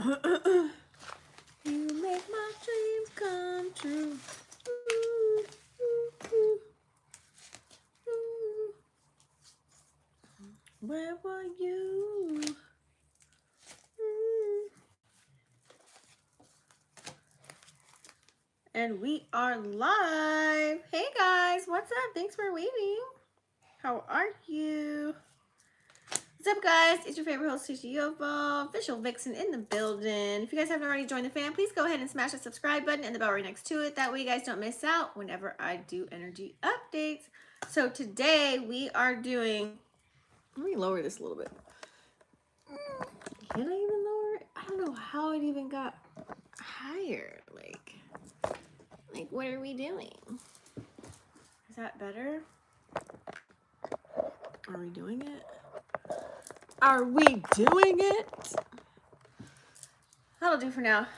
You make my dreams come true. Ooh, ooh, ooh, ooh. Where were you? And we are live. Hey guys, what's up? Thanks for waiting. How are you? What's up, guys? It's your favorite host, Official Vixen in the building. If you guys haven't already joined the fam, please go ahead and smash the subscribe button and the bell right next to it. That way you guys don't miss out whenever I do energy updates. So today we are doing, let me lower this a little bit. Can I even lower it? I don't know how it even got higher. Like what are we doing? Is that better? Are we doing it? Are we doing it? That'll do for now.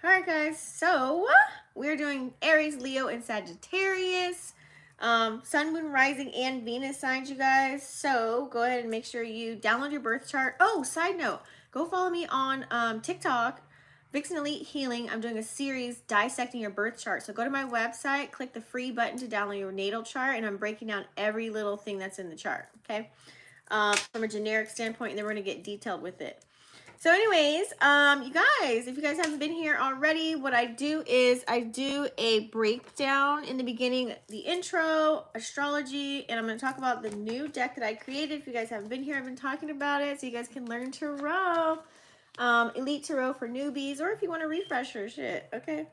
All right, guys. So we're doing Aries, Leo, and Sagittarius. Sun, Moon, Rising, and Venus signs, you guys. So go ahead and make sure you download your birth chart. Oh, side note, go follow me on TikTok, Vixen Elite Healing. I'm doing a series dissecting your birth chart. So go to my website, click the free button to download your natal chart, and I'm breaking down every little thing that's in the chart, okay? From a generic standpoint, and then we're going to get detailed with it. So anyways, you guys, if you guys haven't been here already, what I do is I do a breakdown in the beginning, the intro, astrology, and I'm going to talk about the new deck that I created. If you guys haven't been here, I've been talking about it, so you guys can learn tarot. Elite Tarot for newbies, or if you want to refresh your shit, okay?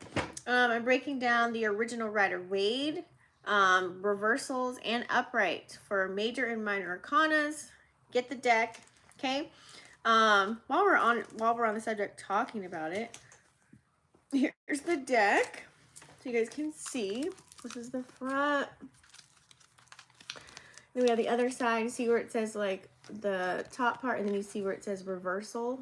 I'm breaking down the original Rider-Waite, reversals, and upright for major and minor arcanas. Get the deck, okay? While we're on the subject talking about it, here's the deck, so you guys can see. This is the front. Then we have the other side. You see where it says like the top part, and then you see where it says reversal,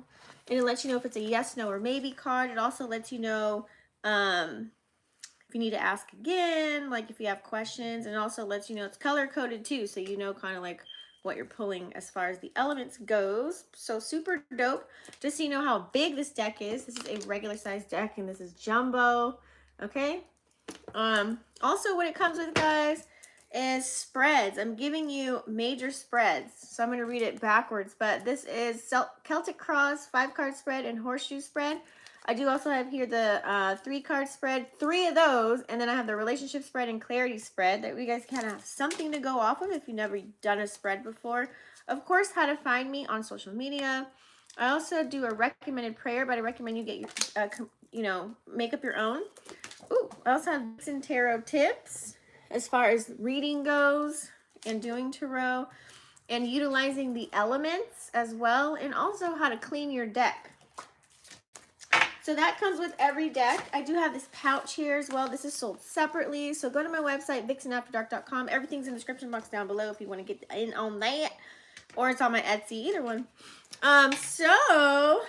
and it lets you know if it's a yes, no, or maybe card. It also lets you know if you need to ask again, like if you have questions, and it also lets you know it's color coded too, so you know kind of like what you're pulling as far as the elements goes. So super dope. Just so you know how big this deck is. This is a regular size deck, and this is jumbo. Okay. Also what it comes with, guys, is spreads. I'm giving you major spreads, so I'm going to read it backwards, but this is Celtic Cross 5-card spread and Horseshoe spread. I do also have here the 3-card spread, 3 of those, and then I have the relationship spread and clarity spread that you guys kind of have something to go off of if you've never done a spread before. Of course, how to find me on social media. I also do a recommended prayer, but I recommend you get your, make up your own. Ooh, I also have Vixen Tarot tips as far as reading goes and doing tarot and utilizing the elements as well, and also how to clean your deck. So that comes with every deck. I do have this pouch here as well. This is sold separately. So go to my website, vixenafterdark.com. Everything's in the description box down below if you want to get in on that. Or it's on my Etsy, either one. Also,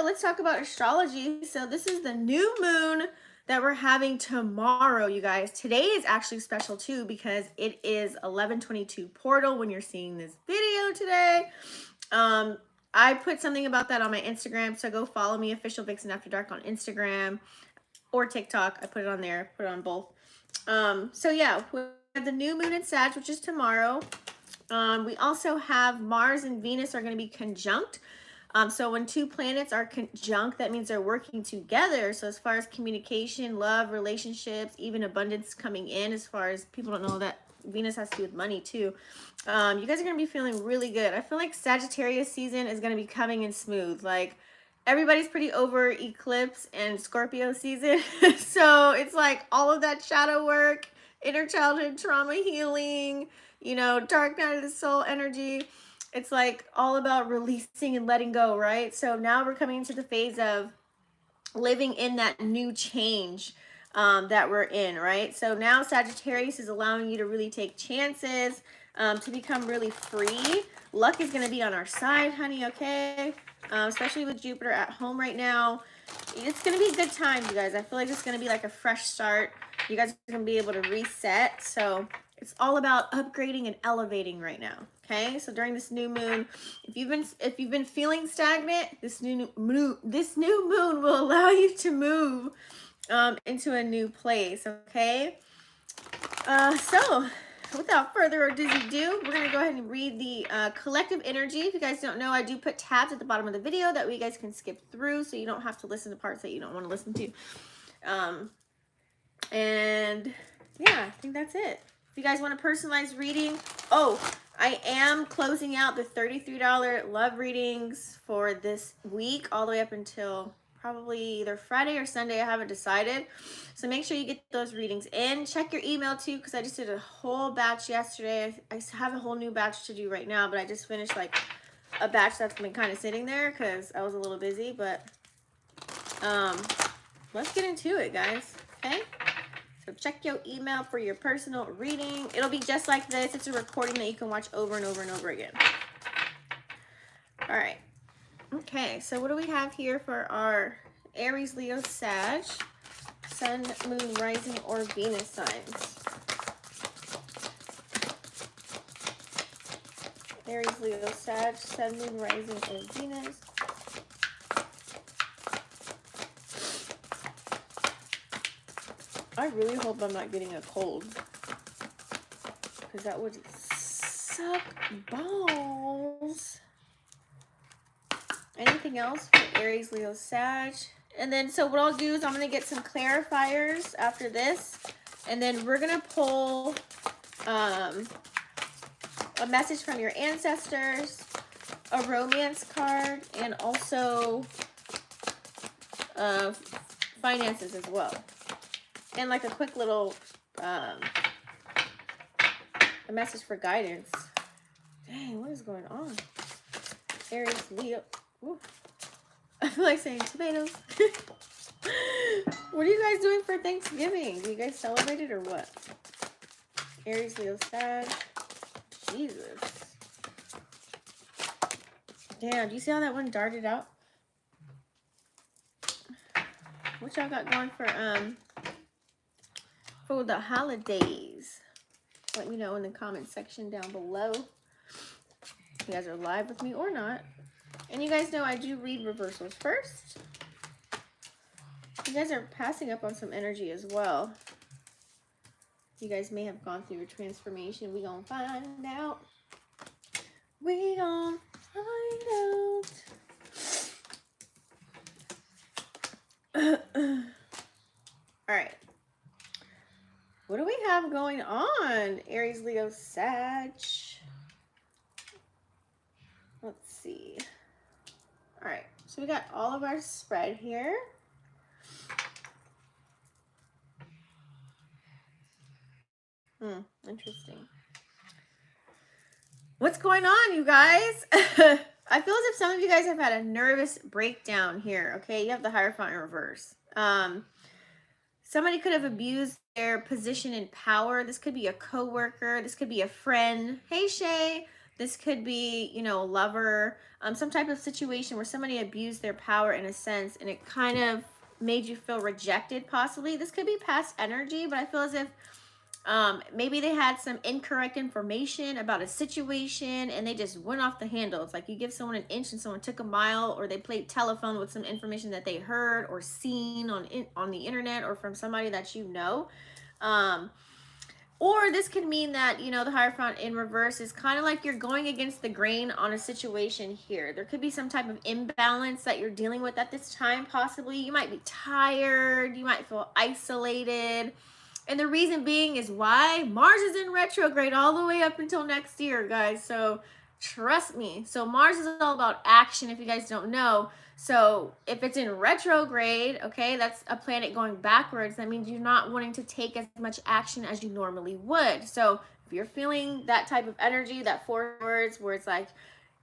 let's talk about astrology. So this is the new moon that we're having tomorrow, you guys. Today is actually special too because it is 11/22 portal when you're seeing this video today. I put something about that on my Instagram, so go follow me, Officialvixenafterdark on Instagram or TikTok. I put it on there, put it on both. So yeah, we have the new moon in Sag, which is tomorrow. We also have Mars and Venus are going to be conjunct. So when 2 planets are conjunct, that means they're working together. So as far as communication, love, relationships, even abundance coming in, as far as people don't know that Venus has to do with money too. You guys are going to be feeling really good. I feel like Sagittarius season is going to be coming in smooth. Like everybody's pretty over eclipse and Scorpio season. So it's like all of that shadow work, inner childhood trauma healing, dark night of the soul energy. It's like all about releasing and letting go, right? So now we're coming into the phase of living in that new change that we're in, right? So now Sagittarius is allowing you to really take chances, to become really free. Luck is going to be on our side, honey, okay? Especially with Jupiter at home right now. It's going to be a good time, you guys. I feel like it's going to be like a fresh start. You guys are going to be able to reset. So It's all about upgrading and elevating right now. Okay, so during this new moon, if you've been feeling stagnant, this new moon will allow you to move into a new place. Okay, so without further ado, we're gonna go ahead and read the collective energy. If you guys don't know, I do put tabs at the bottom of the video that way you guys can skip through, so you don't have to listen to parts that you don't want to listen to. And yeah, I think that's it. If you guys want a personalized reading, oh, I am closing out the $33 love readings for this week all the way up until probably either Friday or Sunday. I haven't decided. So make sure you get those readings in. Check your email too, because I just did a whole batch yesterday. I have a whole new batch to do right now, but I just finished like a batch that's been kind of sitting there because I was a little busy. But let's get into it, guys. Okay? So check your email for your personal reading. It'll be just like this. It's a recording that you can watch over and over and over again. All right. Okay, so what do we have here for our Aries, Leo, Sag, Sun, Moon, Rising, or Venus signs? Aries, Leo, Sag, Sun, Moon, Rising, or Venus. I really hope I'm not getting a cold, because that would suck balls. Anything else for Aries, Leo, Sag? And then, so what I'll do is I'm going to get some clarifiers after this, and then we're going to pull a message from your ancestors, a romance card, and also finances as well. And like a quick little a message for guidance. Dang, what is going on? Aries, Leo. Ooh. I feel like saying tomatoes. What are you guys doing for Thanksgiving? Do you guys celebrate it or what? Aries, Leo, Sag. Jesus. Damn, do you see how that one darted out? What y'all got going for the holidays? Let me know in the comment section down below if you guys are live with me or not. And you guys know I do read reversals first. You guys are passing up on some energy as well. You guys may have gone through a transformation. We gonna find out. We gonna find out. All right. What do we have going on? Aries, Leo, Sag. Let's see. All right. So we got all of our spread here. Interesting. What's going on, you guys? I feel as if some of you guys have had a nervous breakdown here. Okay, you have the Hierophant in reverse. Somebody could have abused their position in power. This could be a coworker. This could be a friend. Hey, Shay. This could be, you know, a lover. Some type of situation where somebody abused their power in a sense, and it kind of made you feel rejected, possibly. This could be past energy, but I feel as if maybe they had some incorrect information about a situation and they just went off the handle. It's like you give someone an inch and someone took a mile, or they played telephone with some information that they heard or seen on the internet or from somebody that you know. Or this could mean that, you know, the Hierophant in reverse is kind of like you're going against the grain on a situation here. There could be some type of imbalance that you're dealing with at this time, possibly. You might be tired. You might feel isolated. And the reason being is why? Mars is in retrograde all the way up until next year, guys. So trust me. So Mars is all about action, if you guys don't know. So if it's in retrograde, okay, that's a planet going backwards. That means you're not wanting to take as much action as you normally would. So if you're feeling that type of energy, that 4 words where it's like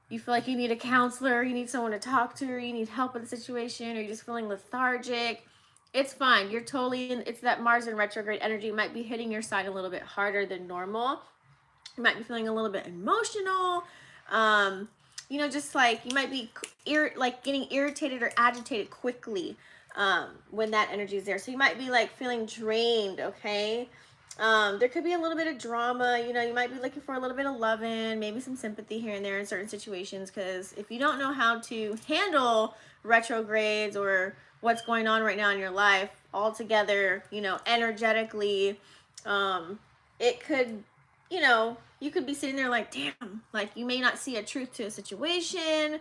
you feel like you need a counselor, you need someone to talk to, or you need help with the situation, or you're just feeling lethargic, it's fine. You're totally in, it's that Mars in retrograde energy. Might be hitting your side a little bit harder than normal. You might be feeling a little bit emotional. You know, just like you might be getting irritated or agitated quickly when that energy is there. So you might be like feeling drained, okay? There could be a little bit of drama. You know, you might be looking for a little bit of loving, maybe some sympathy here and there in certain situations. Because if you don't know how to handle retrogrades or what's going on right now in your life altogether, you know, energetically, it could, you know, you could be sitting there like, damn, like you may not see a truth to a situation.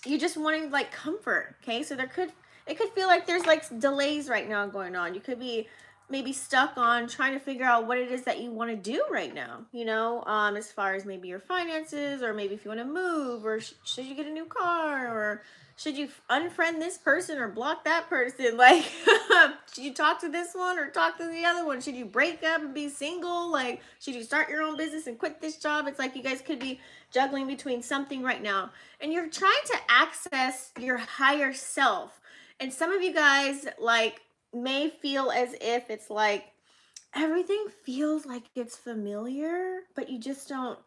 You just wanting like comfort. Okay, so it could feel like there's like delays right now going on. You could be maybe stuck on trying to figure out what it is that you want to do right now, you know, as far as maybe your finances, or maybe if you want to move, or should you get a new car, or should you unfriend this person or block that person? Like, should you talk to this one or talk to the other one? Should you break up and be single? Like, should you start your own business and quit this job? It's like you guys could be juggling between something right now, and you're trying to access your higher self. And some of you guys like may feel as if it's like everything feels like it's familiar, but you just don't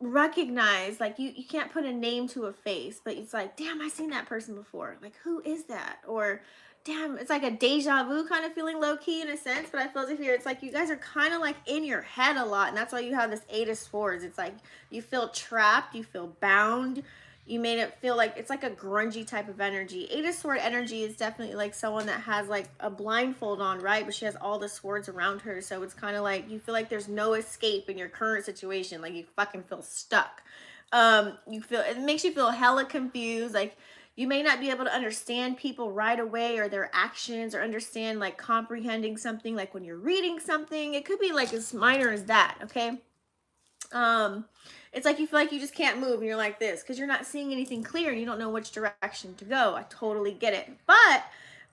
recognize, like you can't put a name to a face, but it's like, damn, I've seen that person before. Like, who is that? Or damn, it's like a deja vu kind of feeling, low key in a sense. But I feel as if it's like you guys are kind of like in your head a lot, and that's why you have this Eight of Swords. It's like you feel trapped, you feel bound. You made it feel like it's like a grungy type of energy. Eight of Sword energy is definitely like someone that has like a blindfold on, right? But she has all the swords around her. So it's kind of like you feel like there's no escape in your current situation. Like you fucking feel stuck. You feel, it makes you feel hella confused. Like you may not be able to understand people right away, or their actions, or understand like comprehending something, like when you're reading something. It could be like as minor as that, okay? It's like you feel like you just can't move, and you're like this because you're not seeing anything clear and you don't know which direction to go. I totally get it. But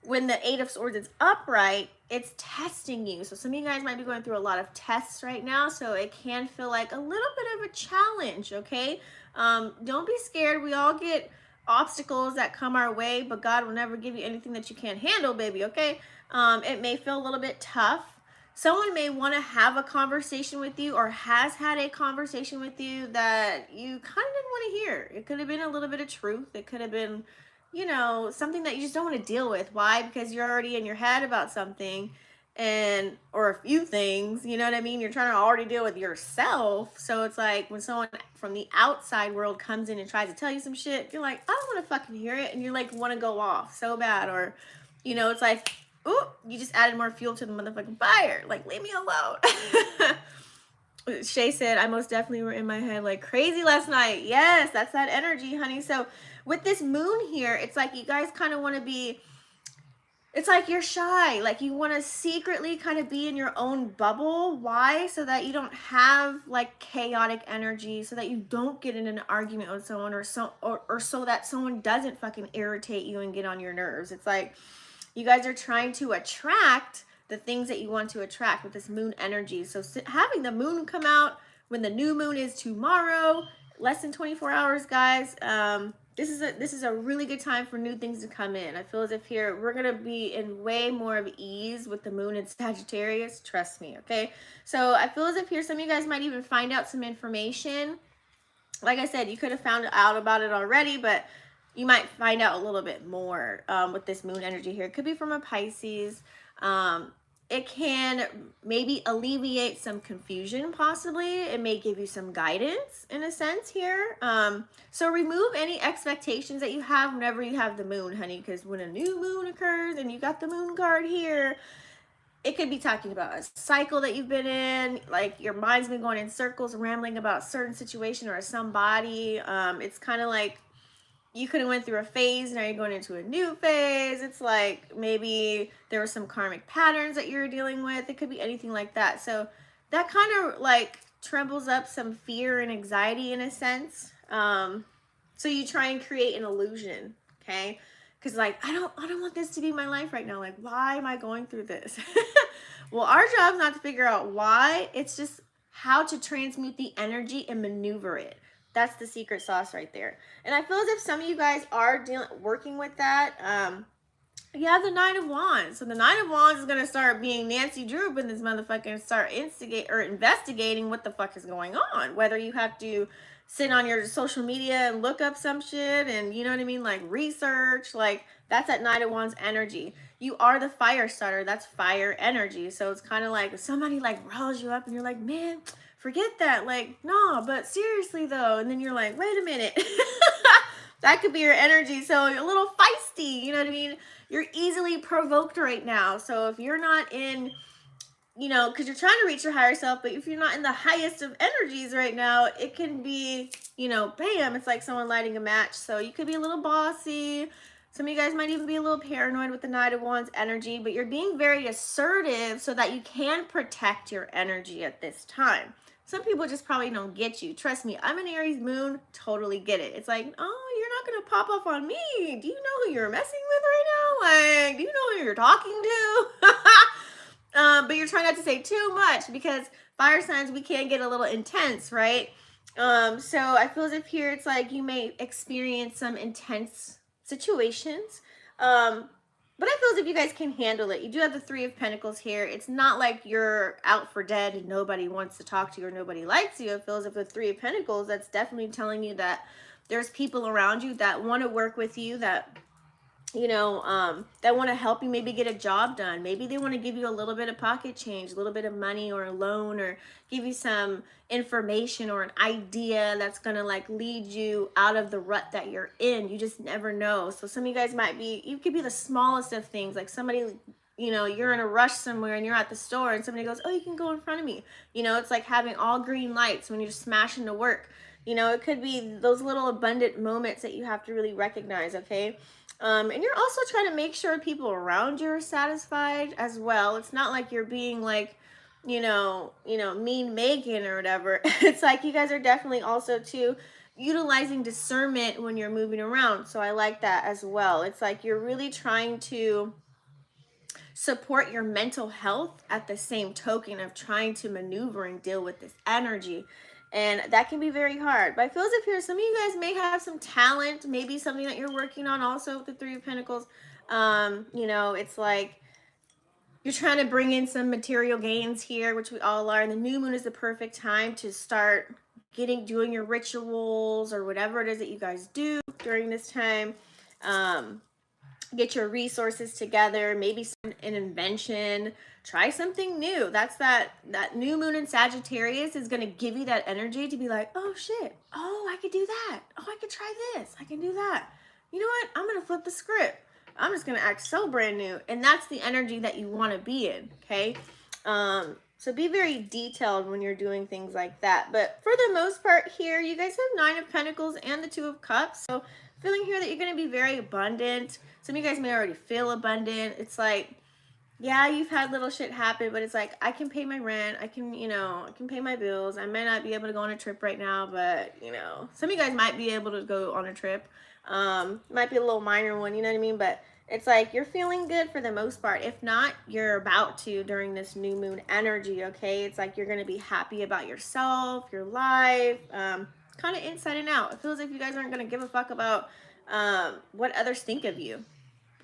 when the Eight of Swords is upright, it's testing you. So some of you guys might be going through a lot of tests right now, so it can feel like a little bit of a challenge, okay? Don't be scared. We all get obstacles that come our way, but God will never give you anything that you can't handle, baby, okay? It may feel a little bit tough. Someone may want to have a conversation with you, or has had a conversation with you that you kind of didn't want to hear. It could have been a little bit of truth. It could have been, you know, something that you just don't want to deal with. Why? Because you're already in your head about something, and or a few things, you know what I mean? You're trying to already deal with yourself. So it's like when someone from the outside world comes in and tries to tell you some shit, you're like, I don't want to fucking hear it. And you like want to go off so bad. Or, you know, it's like, ooh, you just added more fuel to the motherfucking fire. Like, leave me alone. Shay said, I most definitely were in my head like crazy last night. Yes, that's that energy, honey. So with this moon here, it's like you guys kind of want to be, it's like you're shy. Like you want to secretly kind of be in your own bubble. Why? So that you don't have like chaotic energy, so that you don't get in an argument with someone, or so that someone doesn't fucking irritate you and get on your nerves. It's like, you guys are trying to attract the things that you want to attract with this moon energy. So having the moon come out when the new moon is tomorrow, less than 24 hours, guys. This is a really good time for new things to come in. I feel as if here we're gonna be in way more of ease with the moon in Sagittarius. Trust me, okay? So I feel as if here some of you guys might even find out some information. Like I said, you could have found out about it already, but you might find out a little bit more with this moon energy here. It could be from a Pisces. It can maybe alleviate some confusion, possibly. It may give you some guidance in a sense here. So remove any expectations that you have whenever you have the moon, honey, because when a new moon occurs and you got the moon card here, it could be talking about a cycle that you've been in, like your mind's been going in circles, rambling about a certain situation or somebody. It's kind of like you could have went through a phase, now you're going into a new phase. It's like maybe there were some karmic patterns that you're dealing with. It could be anything like that. So that kind of like trembles up some fear and anxiety in a sense. So you try and create an illusion, okay? Because like, I don't want this to be my life right now. Like, why am I going through this? Well, our job is not to figure out why. It's just how to transmute the energy and maneuver it. That's the secret sauce right there. And I feel as if some of you guys are working with that. You have the Nine of Wands. So the Nine of Wands is going to start being Nancy Drew in this motherfucker and start investigating what the fuck is going on. Whether you have to sit on your social media and look up some shit and, you know what I mean, like research, like That's that Knight of Wands energy. You are the fire starter. That's fire energy. So it's kind of like somebody like riles you up and you're like, man, forget that. Like, no, but seriously though. And then you're like, wait a minute. That could be your energy. So you're a little feisty. You know what I mean? You're easily provoked right now. So if you're not in, you know, because you're trying to reach your higher self, but if you're not in the highest of energies right now, it can be, you know, bam, it's like someone lighting a match. So you could be a little bossy. Some of you guys might even be a little paranoid with the Knight of Wands energy, but you're being very assertive so that you can protect your energy at this time. Some people just probably don't get you. Trust me, I'm an Aries moon, totally get it. It's like, oh, you're not going to pop off on me. Do you know who you're messing with right now? Like, do you know who you're talking to? But you're trying not to say too much because fire signs, we can get a little intense, right? So I feel as if here it's like you may experience some intense situations. But I feel as if you guys can handle it. You do have the Three of Pentacles here. It's not like you're out for dead and nobody wants to talk to you or nobody likes you. It feels as if the Three of Pentacles, that's definitely telling you that there's people around you that want to work with you, that, you know, that want to help you maybe get a job done. Maybe they want to give you a little bit of pocket change, a little bit of money or a loan, or give you some information or an idea that's going to like lead you out of the rut that you're in. You just never know. So some of you guys might be, you could be the smallest of things. Like somebody, you know, you're in a rush somewhere and you're at the store and somebody goes, oh, you can go in front of me. You know, it's like having all green lights when you're smashing to work. You know, it could be those little abundant moments that you have to really recognize, okay? And you're also trying to make sure people around you are satisfied as well. It's not like you're being like, you know, mean Megan or whatever. It's like you guys are definitely also too utilizing discernment when you're moving around. So I like that as well. It's like you're really trying to support your mental health at the same token of trying to maneuver and deal with this energy. And that can be very hard. But I feel as if here, some of you guys may have some talent, maybe something that you're working on also with the Three of Pentacles. You know, it's like you're trying to bring in some material gains here, which we all are. And the new moon is the perfect time to start doing your rituals or whatever it is that you guys do during this time. Get your resources together, maybe an invention, try something new. That's that new moon in Sagittarius is going to give you that energy to be like, oh shit, oh, I could do that. Oh, I could try this. I can do that. You know what? I'm going to flip the script. I'm just going to act so brand new. And that's the energy that you want to be in. Okay. So be very detailed when you're doing things like that. But for the most part here, you guys have Nine of Pentacles and the Two of Cups. So feeling here that you're going to be very abundant. Some of you guys may already feel abundant. It's like, yeah, you've had little shit happen, but it's like, I can pay my rent. I can, you know, I can pay my bills. I might not be able to go on a trip right now, but, you know, some of you guys might be able to go on a trip. Might be a little minor one, you know what I mean? But it's like you're feeling good for the most part. If not, you're about to during this new moon energy, okay? It's like you're going to be happy about yourself, your life, kind of inside and out. It feels like you guys aren't going to give a fuck about what others think of you,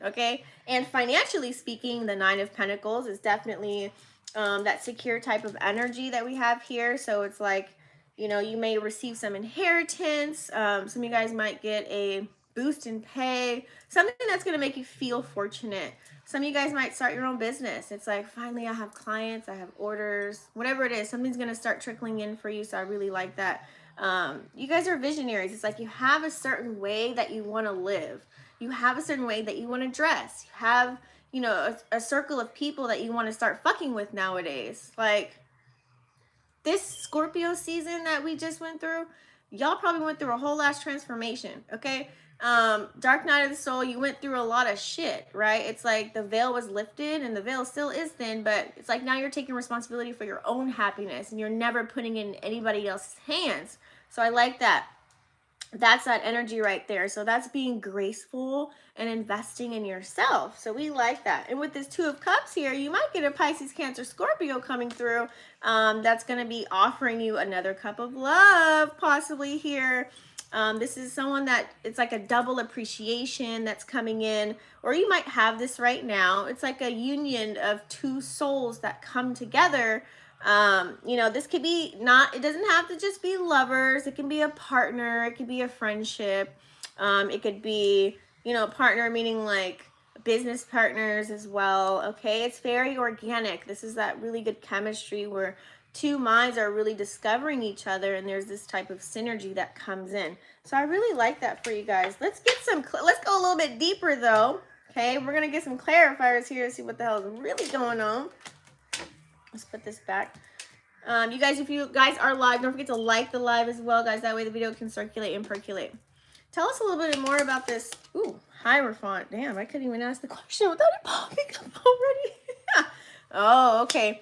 okay? And financially speaking, the Nine of Pentacles is definitely that secure type of energy that we have here. So it's like, you know, you may receive some inheritance. Some of you guys might get a boost in pay, something that's going to make you feel fortunate. Some of you guys might start your own business. It's like, finally, I have clients, I have orders, whatever it is, something's going to start trickling in for you. So I really like that. You guys are visionaries. It's like you have a certain way that you want to live. You have a certain way that you want to dress. You have, you know, a circle of people that you want to start fucking with nowadays. Like this Scorpio season that we just went through, y'all probably went through a whole ass transformation, okay? Dark night of the soul, you went through a lot of shit, right? It's like the veil was lifted and the veil still is thin, but it's like now you're taking responsibility for your own happiness and you're never putting it in anybody else's hands. So I like that. That's that energy right there. So that's being graceful and investing in yourself. So we like that. And with this Two of Cups here, you might get a Pisces, Cancer, Scorpio coming through. That's going to be offering you another cup of love possibly here. This is someone that it's like a double appreciation that's coming in, or you might have this right now. It's like a union of two souls that come together. You know, this could be it doesn't have to just be lovers. It can be a partner. It could be a friendship. It could be, you know, partner meaning like business partners as well. Okay, it's very organic. This is that really good chemistry where two minds are really discovering each other, and there's this type of synergy that comes in. So I really like that for you guys. Let's get some, let's go a little bit deeper though. Okay, we're gonna get some clarifiers here to see what the hell is really going on. Let's put this back. You guys, if you guys are live, don't forget to like the live as well, guys. That way the video can circulate and percolate. Tell us a little bit more about this. Ooh, Hierophant. Damn, I couldn't even ask the question without it popping up already. Oh, okay.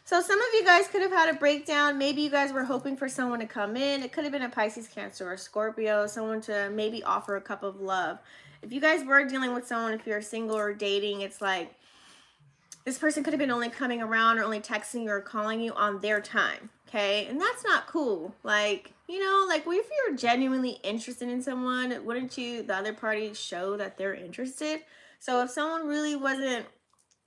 So some of you guys could have had a breakdown. Maybe you guys were hoping for someone to come in. It could have been a Pisces, Cancer, or Scorpio. Someone to maybe offer a cup of love. If you guys were dealing with someone, if you're single or dating, it's like this person could have been only coming around or only texting you or calling you on their time, okay? And that's not cool. Like, you know, like if you're genuinely interested in someone, wouldn't you, the other party, show that they're interested? So if someone really wasn't,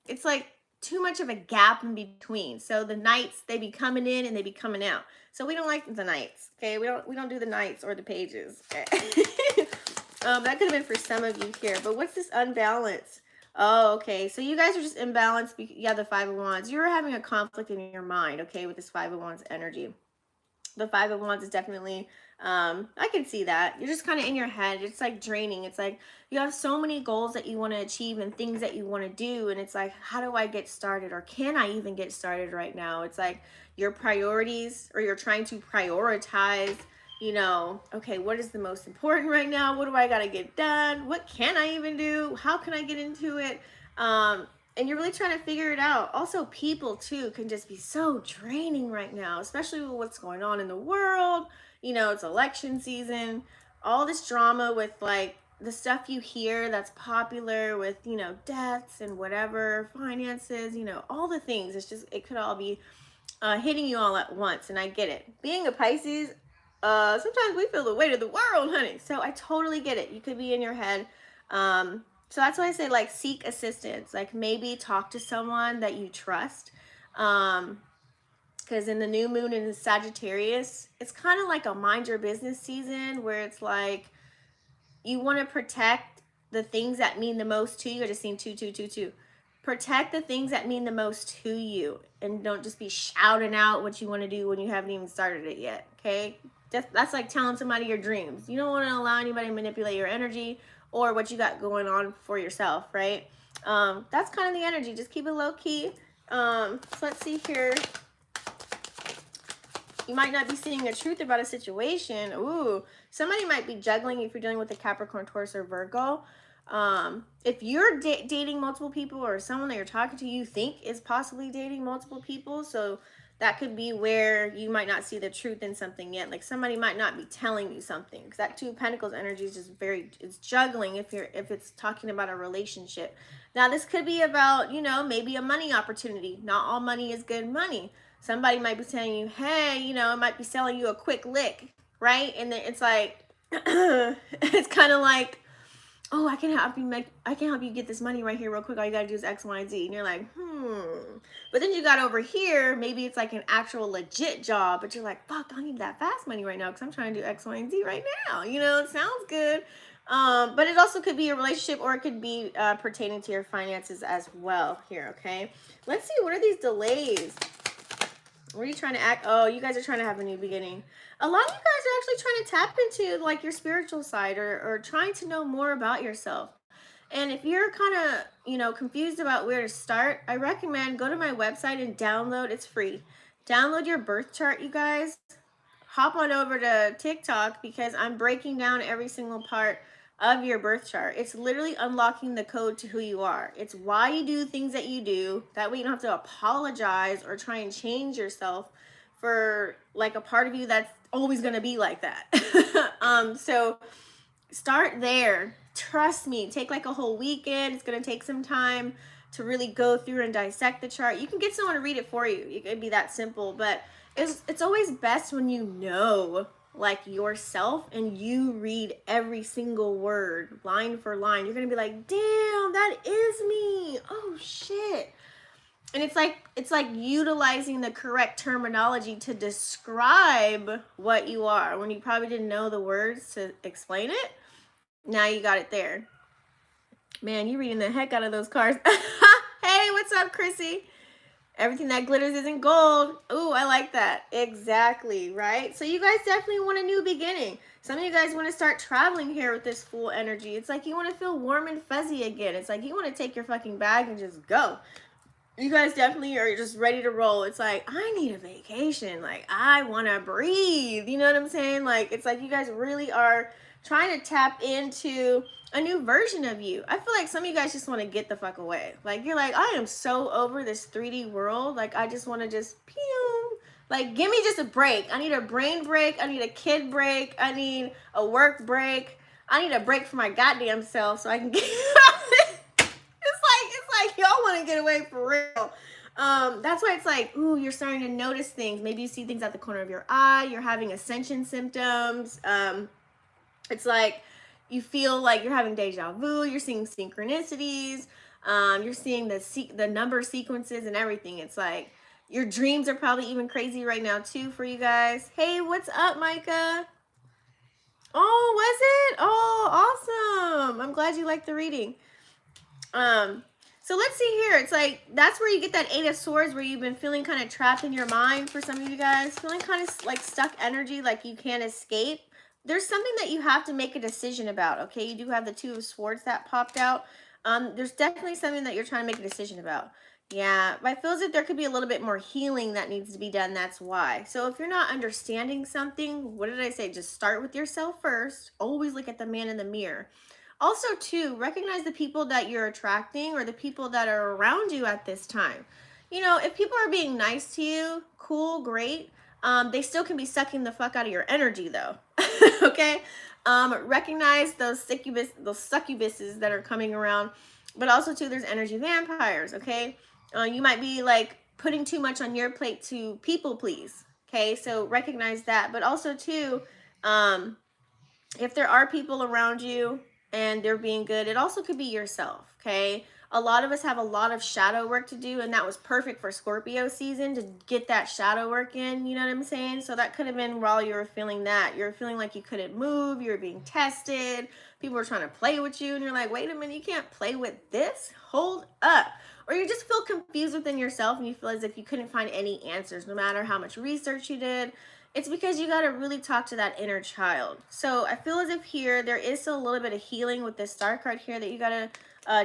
it's like too much of a gap in between. So the nights, they be coming in and they be coming out. So we don't like the nights, okay? We don't do the nights or the pages, okay? That could have been for some of you here. But what's this unbalance? Oh, okay. So you guys are just imbalanced. Yeah, the Five of Wands. You're having a conflict in your mind, okay, with this Five of Wands energy. The Five of Wands is definitely, I can see that. You're just kind of in your head. It's like draining. It's like you have so many goals that you want to achieve and things that you want to do. And it's like, how do I get started? Or can I even get started right now? It's like your priorities, or you're trying to prioritize, you know, okay, what is the most important right now? What do I got to get done? What can I even do? How can I get into it? And you're really trying to figure it out. Also, people too can just be so draining right now, especially with what's going on in the world. You know, it's election season, all this drama with like the stuff you hear that's popular with, you know, deaths and whatever, finances, you know, all the things. It's just, it could all be hitting you all at once. And I get it. Being a Pisces, sometimes we feel the weight of the world, honey. So I totally get it. You could be in your head. So that's why I say, like, seek assistance. Like, maybe talk to someone that you trust. Because in the new moon in the Sagittarius, it's kind of like a mind your business season where it's like you want to protect the things that mean the most to you. I just seen 2, 2, 2, 2. Protect the things that mean the most to you, and don't just be shouting out what you want to do when you haven't even started it yet, okay? That's like telling somebody your dreams. You don't want to allow anybody to manipulate your energy or what you got going on for yourself, right? That's kind of the energy. Just keep it low key. So let's see here. You might not be seeing a truth about a situation. Ooh, somebody might be juggling if you're dealing with a Capricorn, Taurus, or Virgo. If you're dating multiple people, or someone that you're talking to you think is possibly dating multiple people, so that could be where you might not see the truth in something yet. Like somebody might not be telling you something, because that Two of Pentacles energy is just it's juggling if it's talking about a relationship. Now this could be about, you know, maybe a money opportunity. Not all money is good money. Somebody might be telling you, hey, you know, it might be selling you a quick lick, right? And then it's like it's kind of like, oh, I can help you get this money right here real quick. All you gotta do is X, Y, and Z. And you're like, But then you got over here, maybe it's like an actual legit job, but you're like, fuck, I need that fast money right now because I'm trying to do X, Y, and Z right now. You know, it sounds good. But it also could be a relationship, or it could be pertaining to your finances as well here, okay? Let's see, what are these delays? What are you trying to act? Oh, you guys are trying to have a new beginning. A lot of you guys are actually trying to tap into like your spiritual side, or trying to know more about yourself. And if you're kind of, you know, confused about where to start, I recommend go to my website and download. It's free. Download your birth chart, you guys. Hop on over to TikTok, because I'm breaking down every single part of your birth chart. It's literally unlocking the code to who you are. It's why you do things that you do. That way you don't have to apologize or try and change yourself for like a part of you that's always going to be like that. So start there. Trust me, take like a whole weekend. It's going to take some time to really go through and dissect the chart. You can get someone to read it for you. It could be that simple, but it's always best when you know like yourself and you read every single word line for line. You're going to be like, damn, that is me. Oh shit. And it's like utilizing the correct terminology to describe what you are when you probably didn't know the words to explain it. Now you got it there. Man, you reading the heck out of those cards. Hey, what's up, Chrissy? Everything that glitters isn't gold. Ooh, I like that. Exactly, right? So you guys definitely want a new beginning. Some of you guys want to start traveling here with this full energy. It's like you want to feel warm and fuzzy again. It's like you want to take your fucking bag and just go. You guys definitely are just ready to roll. It's like, I need a vacation. Like, I want to breathe. You know what I'm saying? Like, it's like you guys really are trying to tap into a new version of you. I feel like some of you guys just want to get the fuck away. Like, you're like, I am so over this 3D world. Like, I just want to just pew. Like, give me just a break. I need a brain break. I need a kid break. I need a work break. I need a break for my goddamn self so I can get it's like y'all want to get away for real. That's why it's like, ooh, you're starting to notice things. Maybe you see things at the corner of your eye. You're having ascension symptoms. It's like you feel like you're having deja vu. You're seeing synchronicities. You're seeing the number sequences and everything. It's like your dreams are probably even crazy right now too for you guys. Hey, what's up, Micah? Oh, was it? Oh, awesome. I'm glad you liked the reading. So let's see here. It's like, that's where you get that 8 of Swords, where you've been feeling kind of trapped in your mind for some of you guys. Feeling kind of like stuck energy, like you can't escape. There's something that you have to make a decision about, okay? You do have the 2 of Swords that popped out. There's definitely something that you're trying to make a decision about. Yeah, but I feel as if there could be a little bit more healing that needs to be done. That's why. So if you're not understanding something, what did I say? Just start with yourself first. Always look at the man in the mirror. Also, too, recognize the people that you're attracting or the people that are around you at this time. You know, if people are being nice to you, cool, great. They still can be sucking the fuck out of your energy, though. Okay? Recognize those succubuses that are coming around. But also, too, there's energy vampires, okay? You might be, like, putting too much on your plate to people please, okay? So recognize that. But also, too, if there are people around you and they're being good, it also could be yourself, okay? A lot of us have a lot of shadow work to do, and that was perfect for Scorpio season to get that shadow work in, you know what I'm saying? So that could have been while you were feeling that. You're feeling like you couldn't move, you were being tested, people were trying to play with you, and you're like, wait a minute, you can't play with this? Hold up. Or you just feel confused within yourself and you feel as if you couldn't find any answers no matter how much research you did. It's because you got to really talk to that inner child. So I feel as if here there is still a little bit of healing with this star card here that you got to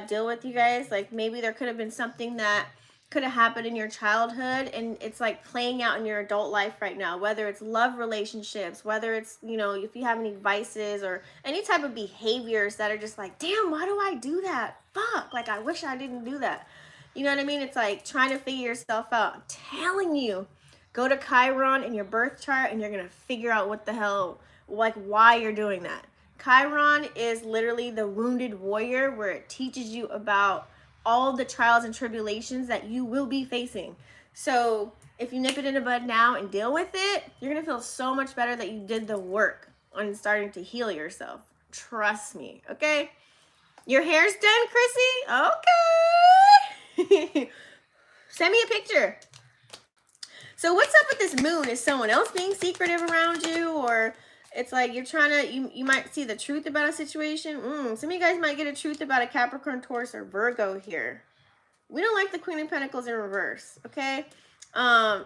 deal with, you guys. Like maybe there could have been something that could have happened in your childhood and it's like playing out in your adult life right now, whether it's love relationships, whether it's, you know, if you have any vices or any type of behaviors that are just like, damn, why do I do that? Fuck, like I wish I didn't do that. You know what I mean? It's like trying to figure yourself out. I'm telling you. Go to Chiron in your birth chart and you're going to figure out what the hell, like why you're doing that. Chiron is literally the wounded warrior where it teaches you about all the trials and tribulations that you will be facing. So if you nip it in the bud now and deal with it, you're going to feel so much better that you did the work on starting to heal yourself. Trust me, okay? Your hair's done, Chrissy? Okay. Send me a picture. So what's up with this moon? Is someone else being secretive around you? Or it's like you're trying to, you might see the truth about a situation. Some of you guys might get a truth about a Capricorn, Taurus, or Virgo here. We don't like the Queen of Pentacles in reverse, okay? I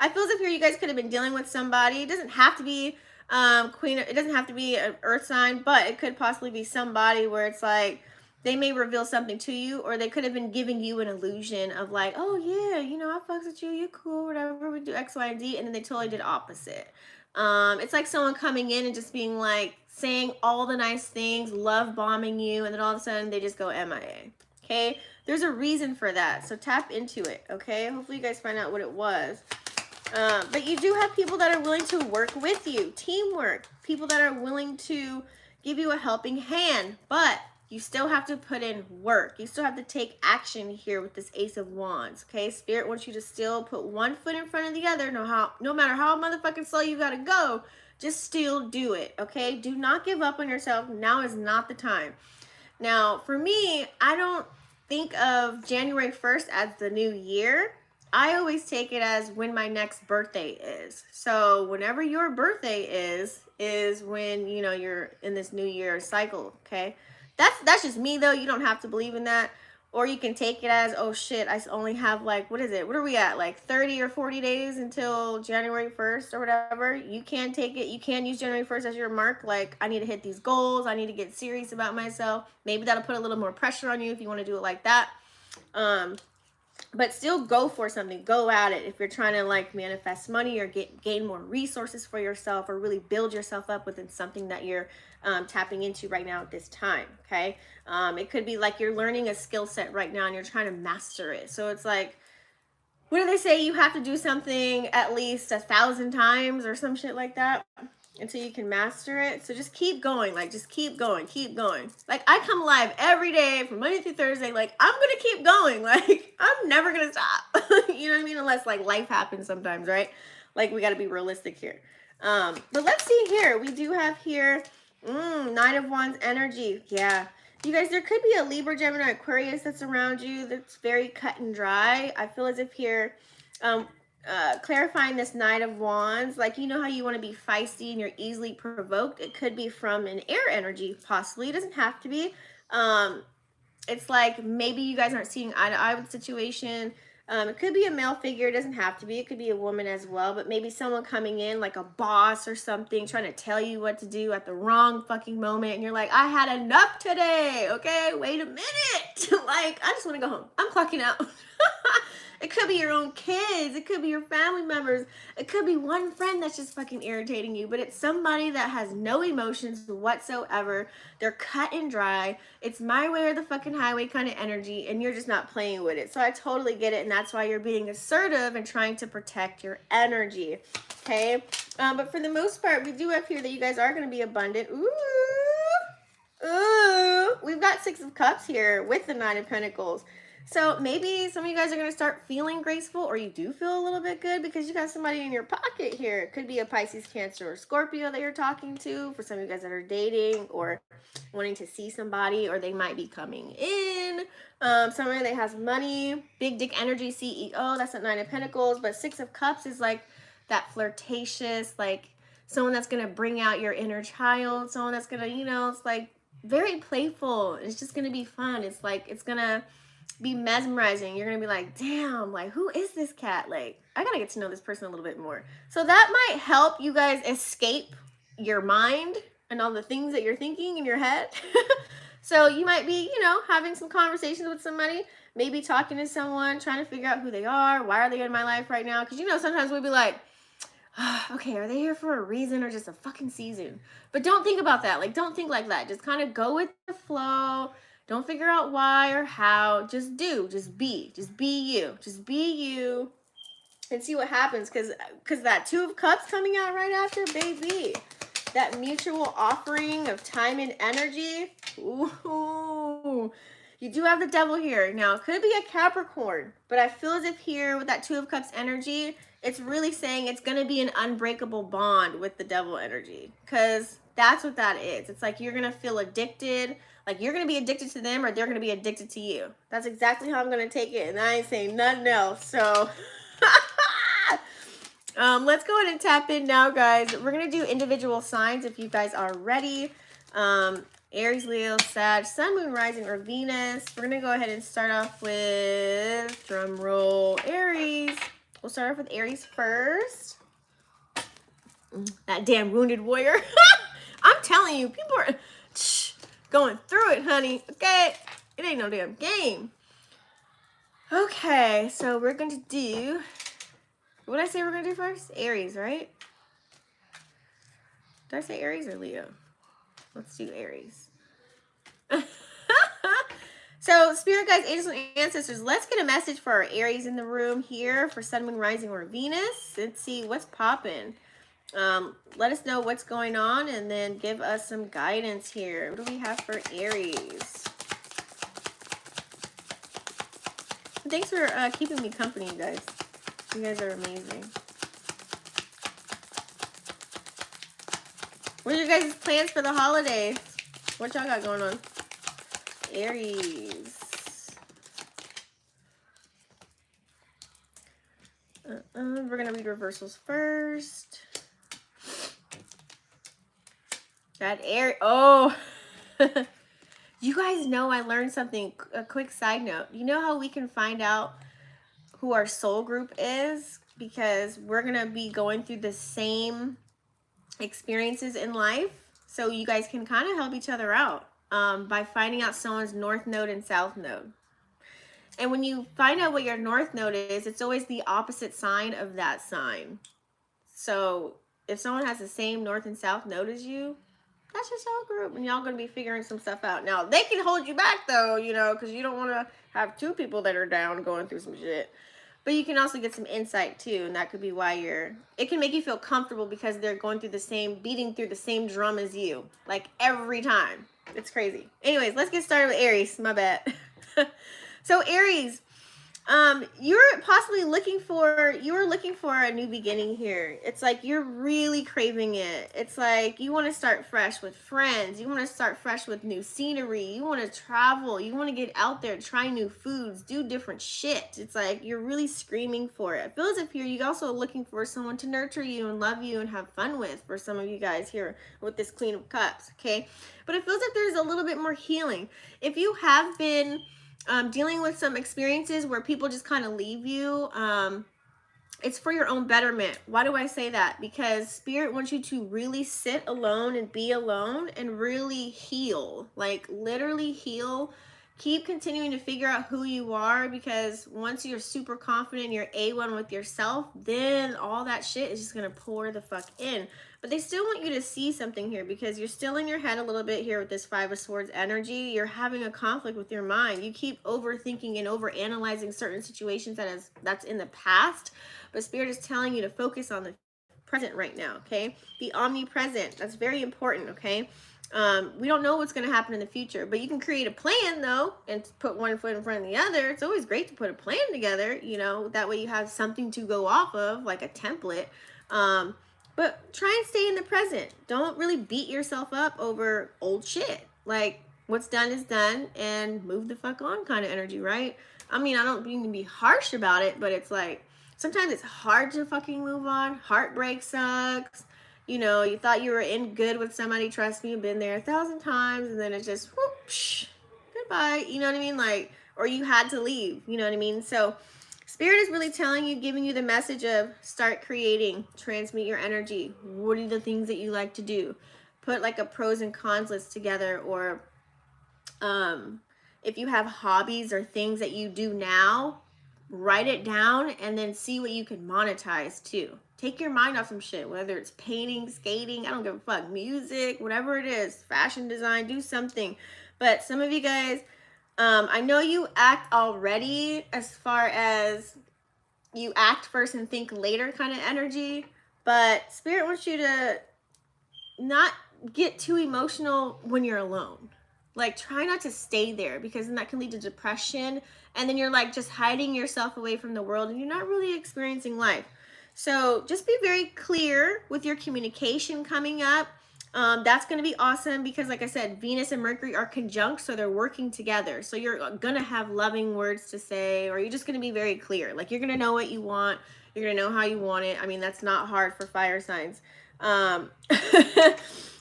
feel as if here you guys could have been dealing with somebody. It doesn't have to be it doesn't have to be an earth sign, but it could possibly be somebody where it's like, they may reveal something to you, or they could have been giving you an illusion of like, oh yeah, you know, I fucks with you, you cool, whatever, we do X, Y, and Z, and then they totally did opposite. It's like someone coming in and just being like, saying all the nice things, love bombing you, and then all of a sudden they just go MIA, okay? There's a reason for that, so tap into it, okay? Hopefully you guys find out what it was. But you do have people that are willing to work with you, teamwork, people that are willing to give you a helping hand, but you still have to put in work. You still have to take action here with this Ace of Wands, okay? Spirit wants you to still put one foot in front of the other. No matter how motherfucking slow you gotta go, just still do it, okay? Do not give up on yourself. Now is not the time. Now, for me, I don't think of January 1st as the new year. I always take it as when my next birthday is. So whenever your birthday is when, you know, you're in this new year cycle, okay? That's just me though. You don't have to believe in that. Or you can take it as, oh shit, I only have like, what is it? What are we at? Like 30 or 40 days until January 1st or whatever. You can take it. You can use January 1st as your mark. Like, I need to hit these goals. I need to get serious about myself. Maybe that'll put a little more pressure on you if you want to do it like that. But still go for something. Go at it. If you're trying to like manifest money or gain more resources for yourself or really build yourself up within something that you're tapping into right now at this time. Okay. It could be like you're learning a skill set right now and you're trying to master it. So it's like, what do they say? You have to do something at least 1,000 times or some shit like that until you can master it. So just keep going. Like, just keep going. Keep going. Like, I come live every day from Monday through Thursday. Like, I'm going to keep going. Like, I'm never going to stop. You know what I mean? Unless, like, life happens sometimes, right? Like, we got to be realistic here. But let's see here. We do have here, Nine of Wands energy. Yeah. You guys, there could be a Libra, Gemini, Aquarius that's around you that's very cut and dry. I feel as if here, clarifying this Knight of Wands, like, you know how you want to be feisty and you're easily provoked. It could be from an air energy, possibly. It doesn't have to be. It's like maybe you guys aren't seeing eye to eye with the situation. It could be a male figure. It doesn't have to be. It could be a woman as well. But maybe someone coming in like a boss or something trying to tell you what to do at the wrong fucking moment. And you're like, I had enough today. Okay, wait a minute. Like, I just want to go home. I'm clocking out. It could be your own kids. It could be your family members. It could be one friend that's just fucking irritating you. But it's somebody that has no emotions whatsoever. They're cut and dry. It's my way or the fucking highway kind of energy. And you're just not playing with it. So I totally get it. And that's why you're being assertive and trying to protect your energy. Okay? But for the most part, we do have here that you guys are going to be abundant. Ooh. Ooh. We've got Six of Cups here with the Nine of Pentacles. So maybe some of you guys are going to start feeling graceful, or you do feel a little bit good because you got somebody in your pocket here. It could be a Pisces, Cancer, or Scorpio that you're talking to, for some of you guys that are dating or wanting to see somebody, or they might be coming in. Somebody that has money, big dick energy, CEO, that's a Nine of Pentacles. But Six of Cups is like that flirtatious, like someone that's going to bring out your inner child, someone that's going to, you know, it's like very playful. It's just going to be fun. It's like, it's going to be mesmerizing. You're gonna be like, damn, like, who is this cat? Like, I gotta get to know this person a little bit more. So that might help you guys escape your mind and all the things that you're thinking in your head. So you might be, you know, having some conversations with somebody, maybe talking to someone, trying to figure out who they are, why are they in my life right now? Because, you know, sometimes we'll be like, okay, are they here for a reason or just a fucking season? But don't think about that. Like, don't think like that. Just kind of go with the flow. Don't figure out why or how. Just do. Just be. Just be you. Just be you. And see what happens. Because that Two of Cups coming out right after, baby. That mutual offering of time and energy. Ooh. You do have the Devil here. Now, it could be a Capricorn. But I feel as if here with that Two of Cups energy, it's really saying it's going to be an unbreakable bond with the Devil energy. Because that's what that is. It's like you're going to feel addicted. Like, you're going to be addicted to them, or they're going to be addicted to you. That's exactly how I'm going to take it, and I ain't saying nothing else. So, let's go ahead and tap in now, guys. We're going to do individual signs if you guys are ready. Aries, Leo, Sag, Sun, Moon, Rising, or Venus. We're going to go ahead and start off with, drum roll, Aries. We'll start off with Aries first. That damn wounded warrior. I'm telling you, people are going through it, honey. Okay, it ain't no damn game. Okay, so we're going to do, what did I say we're going to do first? Aries, right? Did I say Aries or Leo? Let's do Aries. So, Spirit Guides, Angels, and Ancestors, let's get a message for our Aries in the room here for Sun, Moon, Rising, or Venus. Let's see what's popping. Let us know what's going on and then give us some guidance here. What do we have for Aries? Thanks for keeping me company, you guys. You guys are amazing. What are your guys' plans for the holidays? What y'all got going on? Aries. We're going to read reversals first. That Aries. Oh. You guys know I learned something, a quick side note. You know how we can find out who our soul group is? Because we're going to be going through the same experiences in life. So you guys can kind of help each other out by finding out someone's north node and south node. And when you find out what your north node is, it's always the opposite sign of that sign. So if someone has the same north and south node as you, that's your soul group, and y'all gonna be figuring some stuff out. Now they can hold you back though, you know, because you don't want to have two people that are down going through some shit. But you can also get some insight too, and that could be why it can make you feel comfortable because they're going through the same, beating through the same drum as you, like every time. It's crazy. Anyways, let's get started with Aries. My bad. So Aries, you're possibly looking for a new beginning here. It's like you're really craving it. It's like you want to start fresh with friends. You want to start fresh with new scenery. You want to travel. You want to get out there, try new foods, do different shit. It's like you're really screaming for it. It feels as if you're also looking for someone to nurture you and love you and have fun with, for some of you guys here with this Queen of Cups, okay? But it feels like there's a little bit more healing. If you have been dealing with some experiences where people just kind of leave you, it's for your own betterment. Why do I say that? Because Spirit wants you to really sit alone and be alone and really heal, like literally heal. Keep continuing to figure out who you are, because once you're super confident, you're A1 with yourself, then all that shit is just going to pour the fuck in. But they still want you to see something here, because you're still in your head a little bit here with this Five of Swords energy. You're having a conflict with your mind. You keep overthinking and overanalyzing certain situations that's in the past. But Spirit is telling you to focus on the present right now, okay? The omnipresent. That's very important, okay? We don't know what's going to happen in the future, but you can create a plan though and put one foot in front of the other. It's always great to put a plan together, you know, that way you have something to go off of, like a template. But try and stay in the present. Don't really beat yourself up over old shit. Like, what's done is done, and move the fuck on kind of energy, right? I mean, I don't mean to be harsh about it, but it's like, sometimes it's hard to fucking move on. Heartbreak sucks. You know, you thought you were in good with somebody, trust me, you've been there 1,000 times, and then it's just, whoosh, goodbye, you know what I mean? Like, or you had to leave, you know what I mean? So, Spirit is really telling you, giving you the message of start creating, transmute your energy. What are the things that you like to do? Put like a pros and cons list together, or if you have hobbies or things that you do now, write it down and then see what you can monetize too. Take your mind off some shit, whether it's painting, skating, I don't give a fuck, music, whatever it is, fashion design, do something. But some of you guys, I know you act already, as far as you act first and think later kind of energy, but Spirit wants you to not get too emotional when you're alone. Like, try not to stay there, because then that can lead to depression, and then you're like just hiding yourself away from the world and you're not really experiencing life. So just be very clear with your communication coming up. That's going to be awesome, because like I said, Venus and Mercury are conjunct, so they're working together. So you're going to have loving words to say, or you're just going to be very clear. Like, you're going to know what you want. You're going to know how you want it. I mean, that's not hard for fire signs.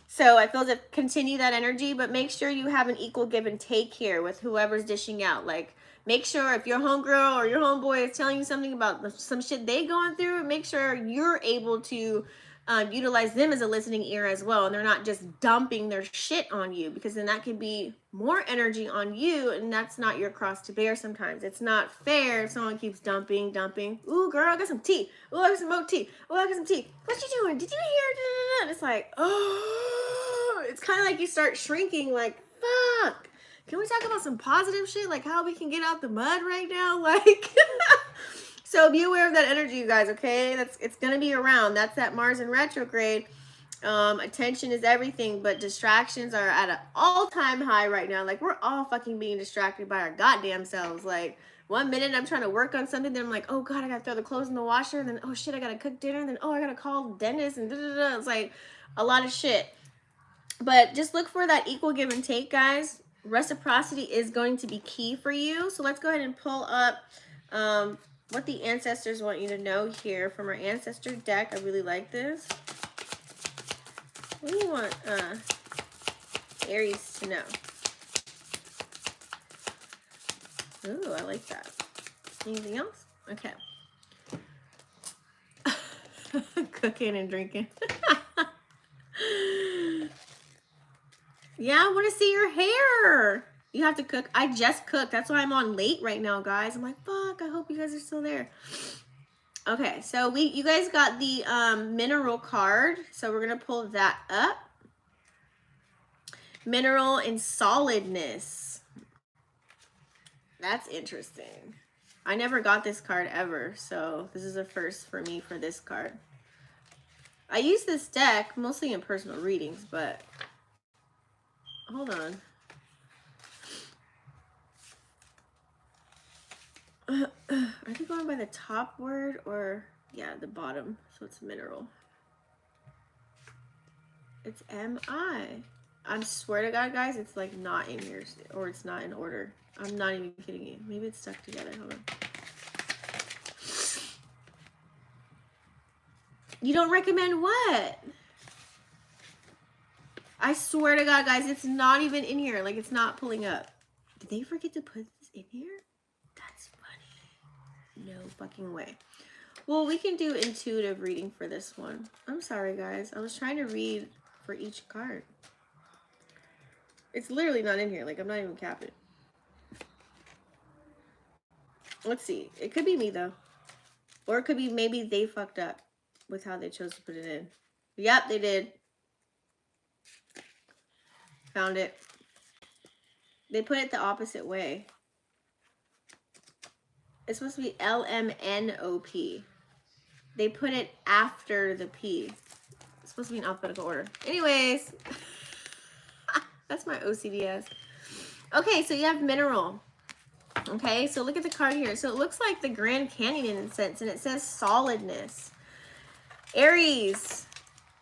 So I feel to continue that energy, but make sure you have an equal give and take here with whoever's dishing out. Like, make sure if your homegirl or your homeboy is telling you something about some shit they going through, make sure you're able to utilize them as a listening ear as well, and they're not just dumping their shit on you, because then that could be more energy on you, and that's not your cross to bear. Sometimes it's not fair if someone keeps dumping. Ooh, girl, I got some tea. Ooh, I got some more tea. Ooh, I got some tea. What you doing? Did you hear? And it's like, oh, it's kind of like you start shrinking, like, fuck. Can we talk about some positive shit, like how we can get out the mud right now? Like, so be aware of that energy, you guys, okay? It's going to be around. That's that Mars in retrograde. Attention is everything, but distractions are at an all-time high right now. Like, we're all fucking being distracted by our goddamn selves. Like, one minute I'm trying to work on something, then I'm like, oh God, I got to throw the clothes in the washer. And then, oh shit, I got to cook dinner. And then, oh, I got to call the dentist, and da-da-da. It's like a lot of shit. But just look for that equal give and take, guys. Reciprocity is going to be key for you. So let's go ahead and pull up what the ancestors want you to know here from our ancestor deck. I really like this. What do you want Aries to know? Ooh, I like that. Anything else? Okay. Cooking and drinking. Yeah, I want to see your hair. You have to cook. I just cooked. That's why I'm on late right now, guys. I'm like, fuck, I hope you guys are still there. Okay, so you guys got the mineral card. So we're going to pull that up. Mineral and solidness. That's interesting. I never got this card ever, so this is a first for me for this card. I use this deck mostly in personal readings, but hold on. Are they going by the top word or, yeah, the bottom? So it's mineral. It's M-I. I swear to God, guys, it's like not in here, or it's not in order. I'm not even kidding you. Maybe it's stuck together. Hold on. You don't recommend what? I swear to God, guys, it's not even in here. Like, it's not pulling up. Did they forget to put this in here? That's funny. No fucking way. Well, we can do intuitive reading for this one. I'm sorry, guys. I was trying to read for each card. It's literally not in here. Like, I'm not even capping. Let's see. It could be me, though. Or it could be maybe they fucked up with how they chose to put it in. Yep, they did. Found it. They put it the opposite way. It's supposed to be L-M-N-O-P. They put it after the P. It's supposed to be in alphabetical order. Anyways. That's my OCDS. Okay, so you have mineral. Okay, so look at the card here. So it looks like the Grand Canyon in a sense, and it says solidness. Aries,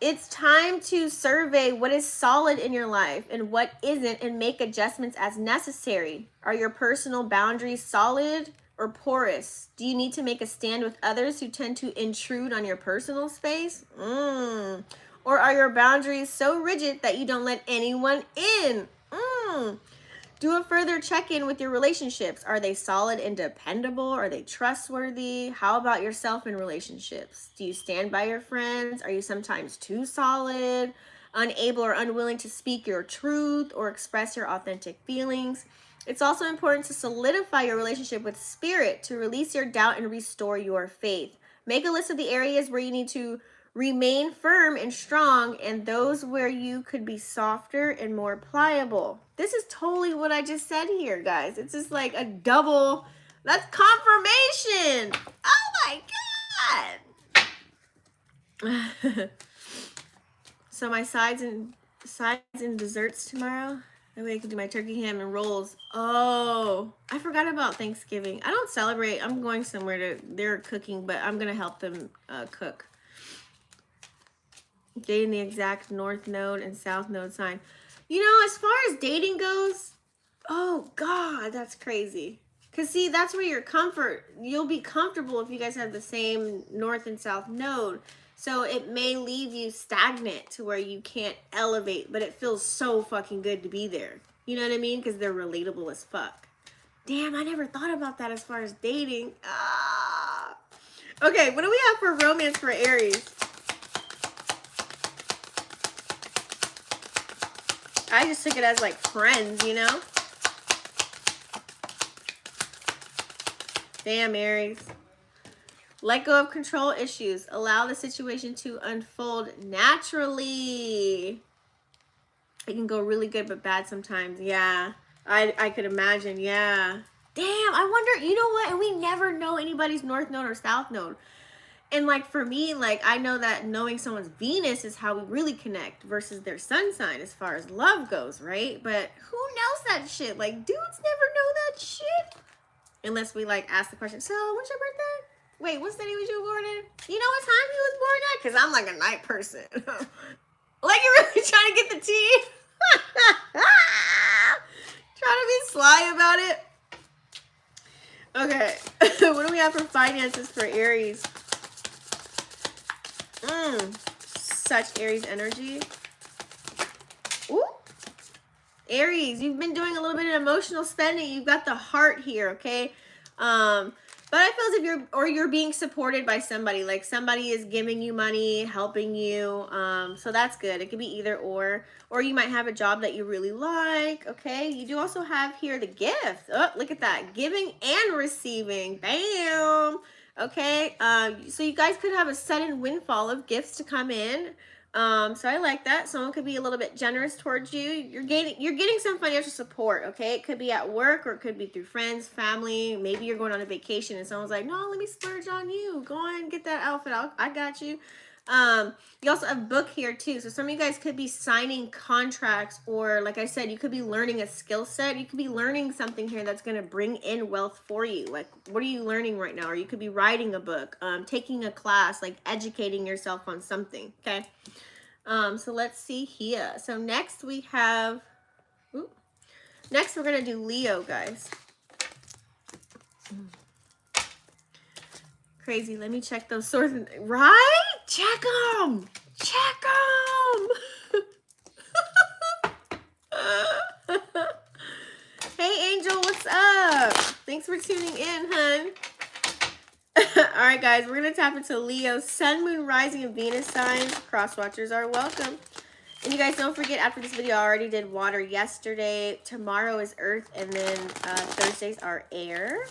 it's time to survey what is solid in your life and what isn't, and make adjustments as necessary. Are your personal boundaries solid or porous? Do you need to make a stand with others who tend to intrude on your personal space? Or are your boundaries so rigid that you don't let anyone in? Do a further check-in with your relationships. Are they solid and dependable? Are they trustworthy? How about yourself in relationships? Do you stand by your friends? Are you sometimes too solid, unable or unwilling to speak your truth or express your authentic feelings? It's also important to solidify your relationship with spirit, to release your doubt and restore your faith. Make a list of the areas where you need to remain firm and strong, and those where you could be softer and more pliable. This is totally what I just said here, guys. It's just like a double, that's confirmation. Oh my God. So my sides and desserts tomorrow. That way I can do my turkey ham and rolls. Oh, I forgot about Thanksgiving. I don't celebrate. I'm going somewhere they're cooking, but I'm going to help them cook. Dating the exact north node and south node sign. You know, as far as dating goes, oh God, that's crazy. Because see, that's where you'll be comfortable if you guys have the same north and south node. So it may leave you stagnant to where you can't elevate, but it feels so fucking good to be there. You know what I mean? Because they're relatable as fuck. Damn, I never thought about that as far as dating. Okay, what do we have for romance for Aries? I just took it as like friends, you know? Damn, Aries. Let go of control issues. Allow the situation to unfold naturally. It can go really good but bad sometimes. Yeah, I could imagine. Yeah. Damn, I wonder, you know what? And we never know anybody's north node or south node. And like for me, like I know that knowing someone's Venus is how we really connect versus their sun sign as far as love goes, right? But who knows that shit? Like dudes never know that shit. Unless we like ask the question, so what's your birthday? Wait, what city was you born in? You know what time you was born at? Because I'm like a night person. Like you're really trying to get the tea? Trying to be sly about it? Okay. What do we have for finances for Aries? Such Aries energy. Ooh. Aries, you've been doing a little bit of emotional spending. You've got the heart here, okay? But I feel as if you're being supported by somebody, like somebody is giving you money, helping you. So that's good. It could be either or you might have a job that you really like, okay? You do also have here the gift. Oh, look at that. Giving and receiving. Bam. Okay. So you guys could have a sudden windfall of gifts to come in. So I like that. Someone could be a little bit generous towards you. You're getting some financial support, okay? It could be at work or it could be through friends, family. Maybe you're going on a vacation and someone's like, no, let me splurge on you. Go on and get that outfit. I got you. You also have book here too. So some of you guys could be signing contracts, or like I said, you could be learning a skill set. You could be learning something here that's going to bring in wealth for you. Like, what are you learning right now? Or you could be writing a book, taking a class, like educating yourself on something. Okay. So let's see here. So next we have, next we're going to do Leo, guys. Crazy. Let me check those swords. Right? Check them. Check them. Hey, Angel. What's up? Thanks for tuning in, hun. All right, guys. We're going to tap into Leo. Sun, Moon, Rising, and Venus signs. Cross watchers are welcome. And you guys don't forget, after this video, I already did water yesterday. Tomorrow is earth. And then Thursdays are air.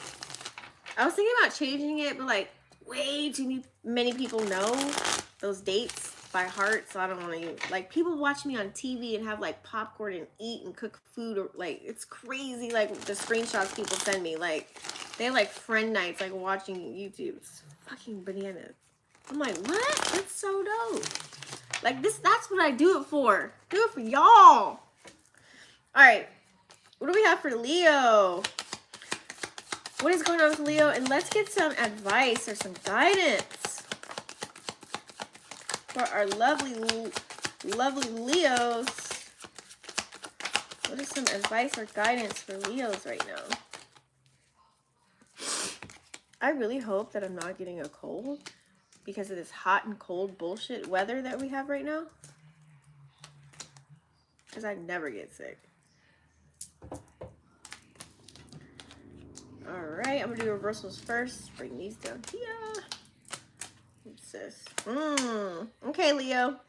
I was thinking about changing it, but like, way too many people know those dates by heart, so I don't want to, like, people watch me on TV and have like popcorn and eat and cook food, or like, it's crazy, like the screenshots people send me, like they have like friend nights, like watching YouTube. It's fucking bananas. I'm like, what? That's so dope. Like, that's what I do it for. Do it for y'all. All right, what do we have for Leo? What is going on with Leo? And let's get some advice or some guidance for our lovely Leos. What is some advice or guidance for Leos right now? I really hope that I'm not getting a cold because of this hot and cold bullshit weather that we have right now. Because I never get sick. All right, I'm gonna do reversals first. Bring these down here. What's this? Okay, Leo.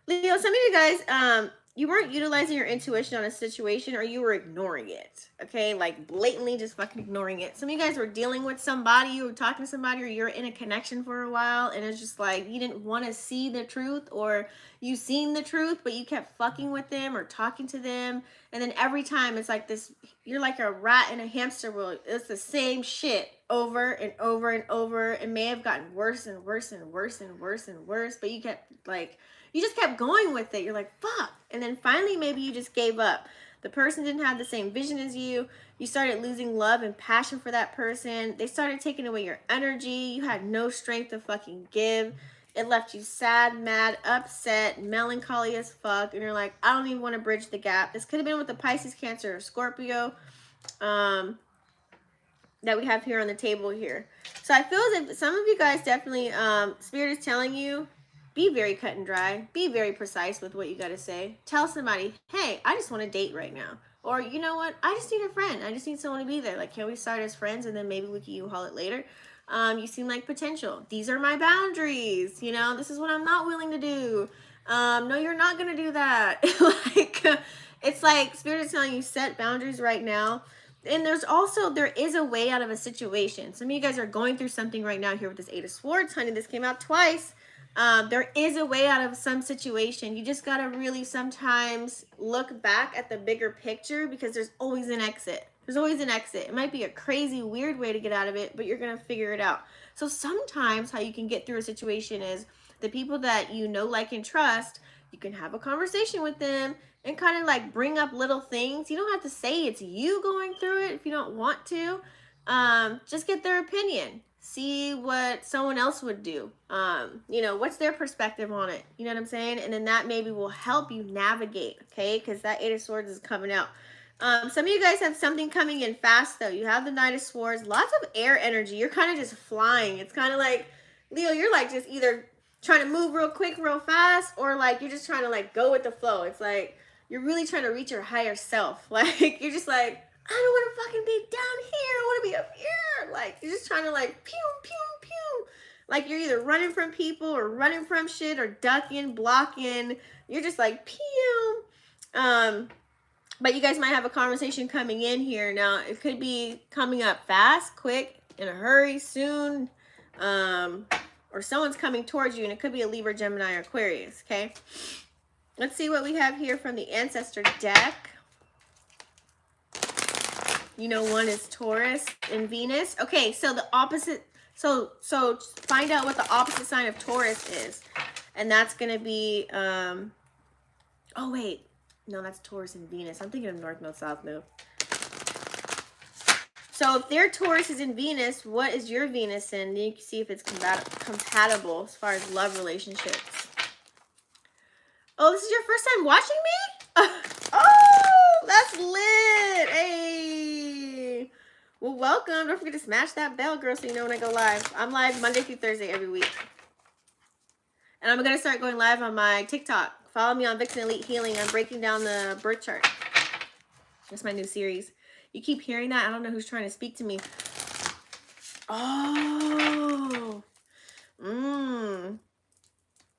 Leo, some of you guys, you weren't utilizing your intuition on a situation, or you were ignoring it. Okay, like blatantly just fucking ignoring it. Some of you guys were dealing with somebody, you were talking to somebody, or you're in a connection for a while, and it's just like you didn't want to see the truth, or you seen the truth, but you kept fucking with them or talking to them, and then every time it's like this, you're like a rat in a hamster wheel. It's the same shit over and over and over. It may have gotten worse and worse and worse and worse and worse, but you kept like, you just kept going with it. You're like, fuck. And then finally, maybe you just gave up. The person didn't have the same vision as you. You started losing love and passion for that person. They started taking away your energy. You had no strength to fucking give. It left you sad, mad, upset, melancholy as fuck. And you're like, I don't even want to bridge the gap. This could have been with the Pisces, Cancer, or Scorpio that we have here on the table here. So I feel as if some of you guys definitely, Spirit is telling you, be very cut and dry. Be very precise with what you got to say. Tell somebody, hey, I just want to date right now. Or, you know what? I just need a friend. I just need someone to be there. Like, can we start as friends and then maybe we can U-Haul it later? You seem like potential. These are my boundaries. You know, this is what I'm not willing to do. No, you're not going to do that. Like, it's like Spirit is telling you, set boundaries right now. And there is a way out of a situation. Some of you guys are going through something right now here with this Eight of Swords. Honey, this came out twice. There is a way out of some situation. You just got to really sometimes look back at the bigger picture, because there's always an exit. There's always an exit. It might be a crazy, weird way to get out of it, but you're going to figure it out. So sometimes how you can get through a situation is the people that you know, like, and trust, you can have a conversation with them and kind of like bring up little things. You don't have to say it's you going through it if you don't want to. Just get their opinion. See what someone else would do. You know, what's their perspective on it? You know what I'm saying? And then that maybe will help you navigate, okay? Because that Eight of Swords is coming out. Some of you guys have something coming in fast, though. You have the Knight of Swords. Lots of air energy. You're kind of just flying. It's kind of like, Leo, you're like just either trying to move real quick, real fast, or like you're just trying to like go with the flow. It's like you're really trying to reach your higher self. Like you're just like, I don't want to fucking be down here. I want to be up here. Like you're just trying to like pew, pew, pew. Like you're either running from people or running from shit or ducking, blocking. You're just like pew. But you guys might have a conversation coming in here. Now, it could be coming up fast, quick, in a hurry, soon. Or someone's coming towards you, and it could be a Libra, Gemini, or Aquarius, okay? Let's see what we have here from the Ancestor deck. You know, one is Taurus and Venus. Okay, so the opposite, so find out what the opposite sign of Taurus is. And that's going to be, oh, wait. No, that's Taurus and Venus. I'm thinking of North Node, South Node. So if their Taurus is in Venus, what is your Venus in? You can see if it's compatible as far as love relationships. Oh, this is your first time watching me? Oh, that's lit. Hey. Well, welcome. Don't forget to smash that bell, girl, so you know when I go live. I'm live Monday through Thursday every week. And I'm going to start going live on my TikTok. Follow me on Vixen Elite Healing. I'm breaking down the birth chart. That's my new series. You keep hearing that? I don't know who's trying to speak to me. Oh.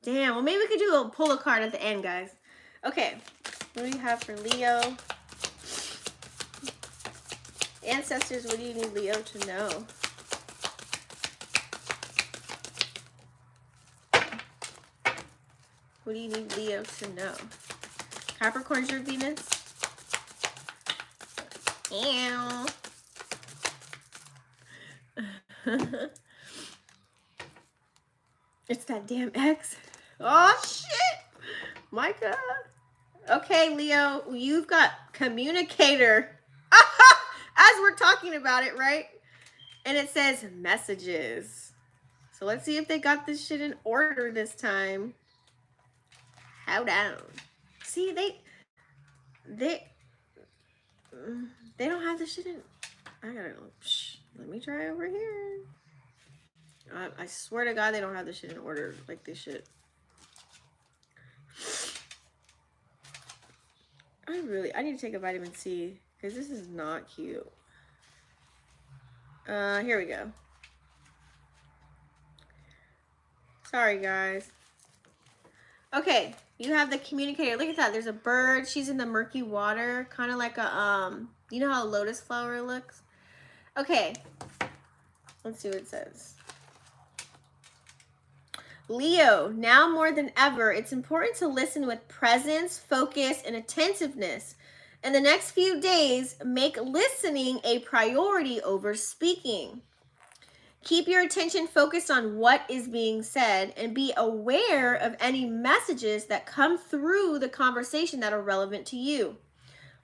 Damn. Well, maybe we could do a pull a card at the end, guys. Okay. What do we have for Leo? Ancestors, what do you need Leo to know? What do you need Leo to know? Capricorn's your Venus? Ew. It's that damn ex. Oh, shit. My God. Okay, Leo, you've got communicator. As we're talking about it, right? And it says messages. So let's see if they got this shit in order this time. Hold on. See, they don't have this shit in. I gotta let me try over here. I swear to God, they don't have this shit in order like they should. I need to take a vitamin C because this is not cute. Here we go. Sorry, guys. Okay, you have the communicator. Look at that. There's a bird. She's in the murky water, kind of like a you know how a lotus flower looks? Okay. Let's see what it says. Leo, now more than ever, it's important to listen with presence, focus, and attentiveness. In the next few days, make listening a priority over speaking. Keep your attention focused on what is being said and be aware of any messages that come through the conversation that are relevant to you.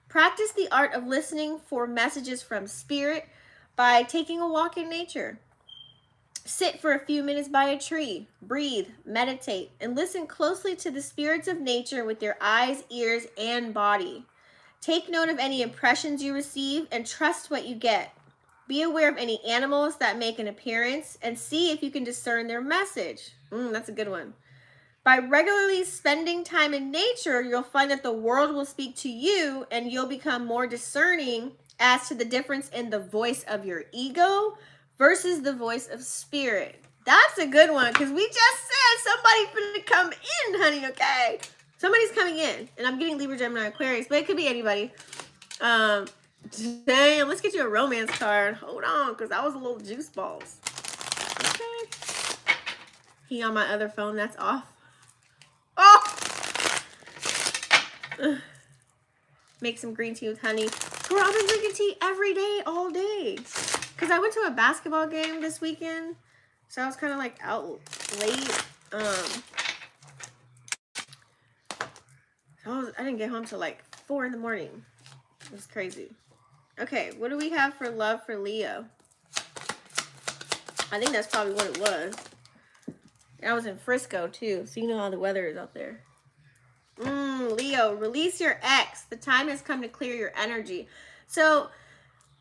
Practice the art of listening for messages from spirit by taking a walk in nature. Sit for a few minutes by a tree, breathe, meditate, and listen closely to the spirits of nature with your eyes, ears, and body. Take note of any impressions you receive and trust what you get. Be aware of any animals that make an appearance and see if you can discern their message. That's a good one. By regularly spending time in nature, you'll find that the world will speak to you and you'll become more discerning as to the difference in the voice of your ego versus the voice of spirit. That's a good one because we just said somebody's gonna come in, honey, okay? Somebody's coming in. And I'm getting Libra, Gemini, Aquarius, but it could be anybody. Damn, let's get you a romance card. Hold on, because that was a little juice balls. Okay. He on my other phone, that's off. Oh! Make some green tea with honey. Girl, I've been drinking tea every day, all day. Because I went to a basketball game this weekend. So I was kind of like out late. I didn't get home till like 4 in the morning. It was crazy. Okay, what do we have for love for Leo? I think that's probably what it was. I was in Frisco too, so you know how the weather is out there. Leo, release your ex. The time has come to clear your energy. So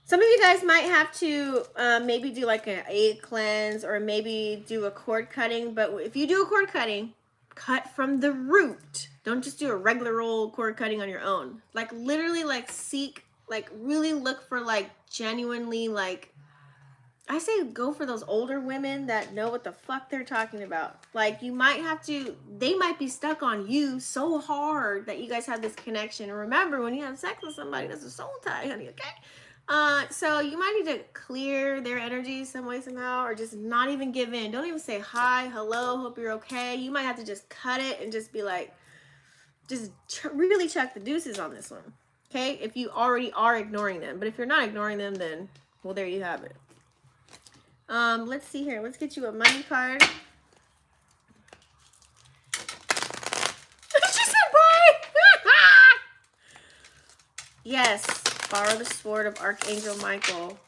Some of you guys might have to maybe do like an egg cleanse or maybe do a cord cutting. But if you do a cord cutting, cut from the root. Don't just do a regular old cord cutting on your own. Like literally like seek, like really look for like genuinely like, I say go for those older women that know what the fuck they're talking about. Like you might have to, they might be stuck on you so hard that you guys have this connection. And remember, when you have sex with somebody, that's a soul tie, honey, okay? So you might need to clear their energy some way, somehow, or just not even give in. Don't even say hi, hello, hope you're okay. You might have to just cut it and just be like, just really check the deuces on this one, okay? If you already are ignoring them. But if you're not ignoring them, then, well, there you have it. Let's see here. Let's get you a money card. She said bye. Yes. Borrow the sword of Archangel Michael.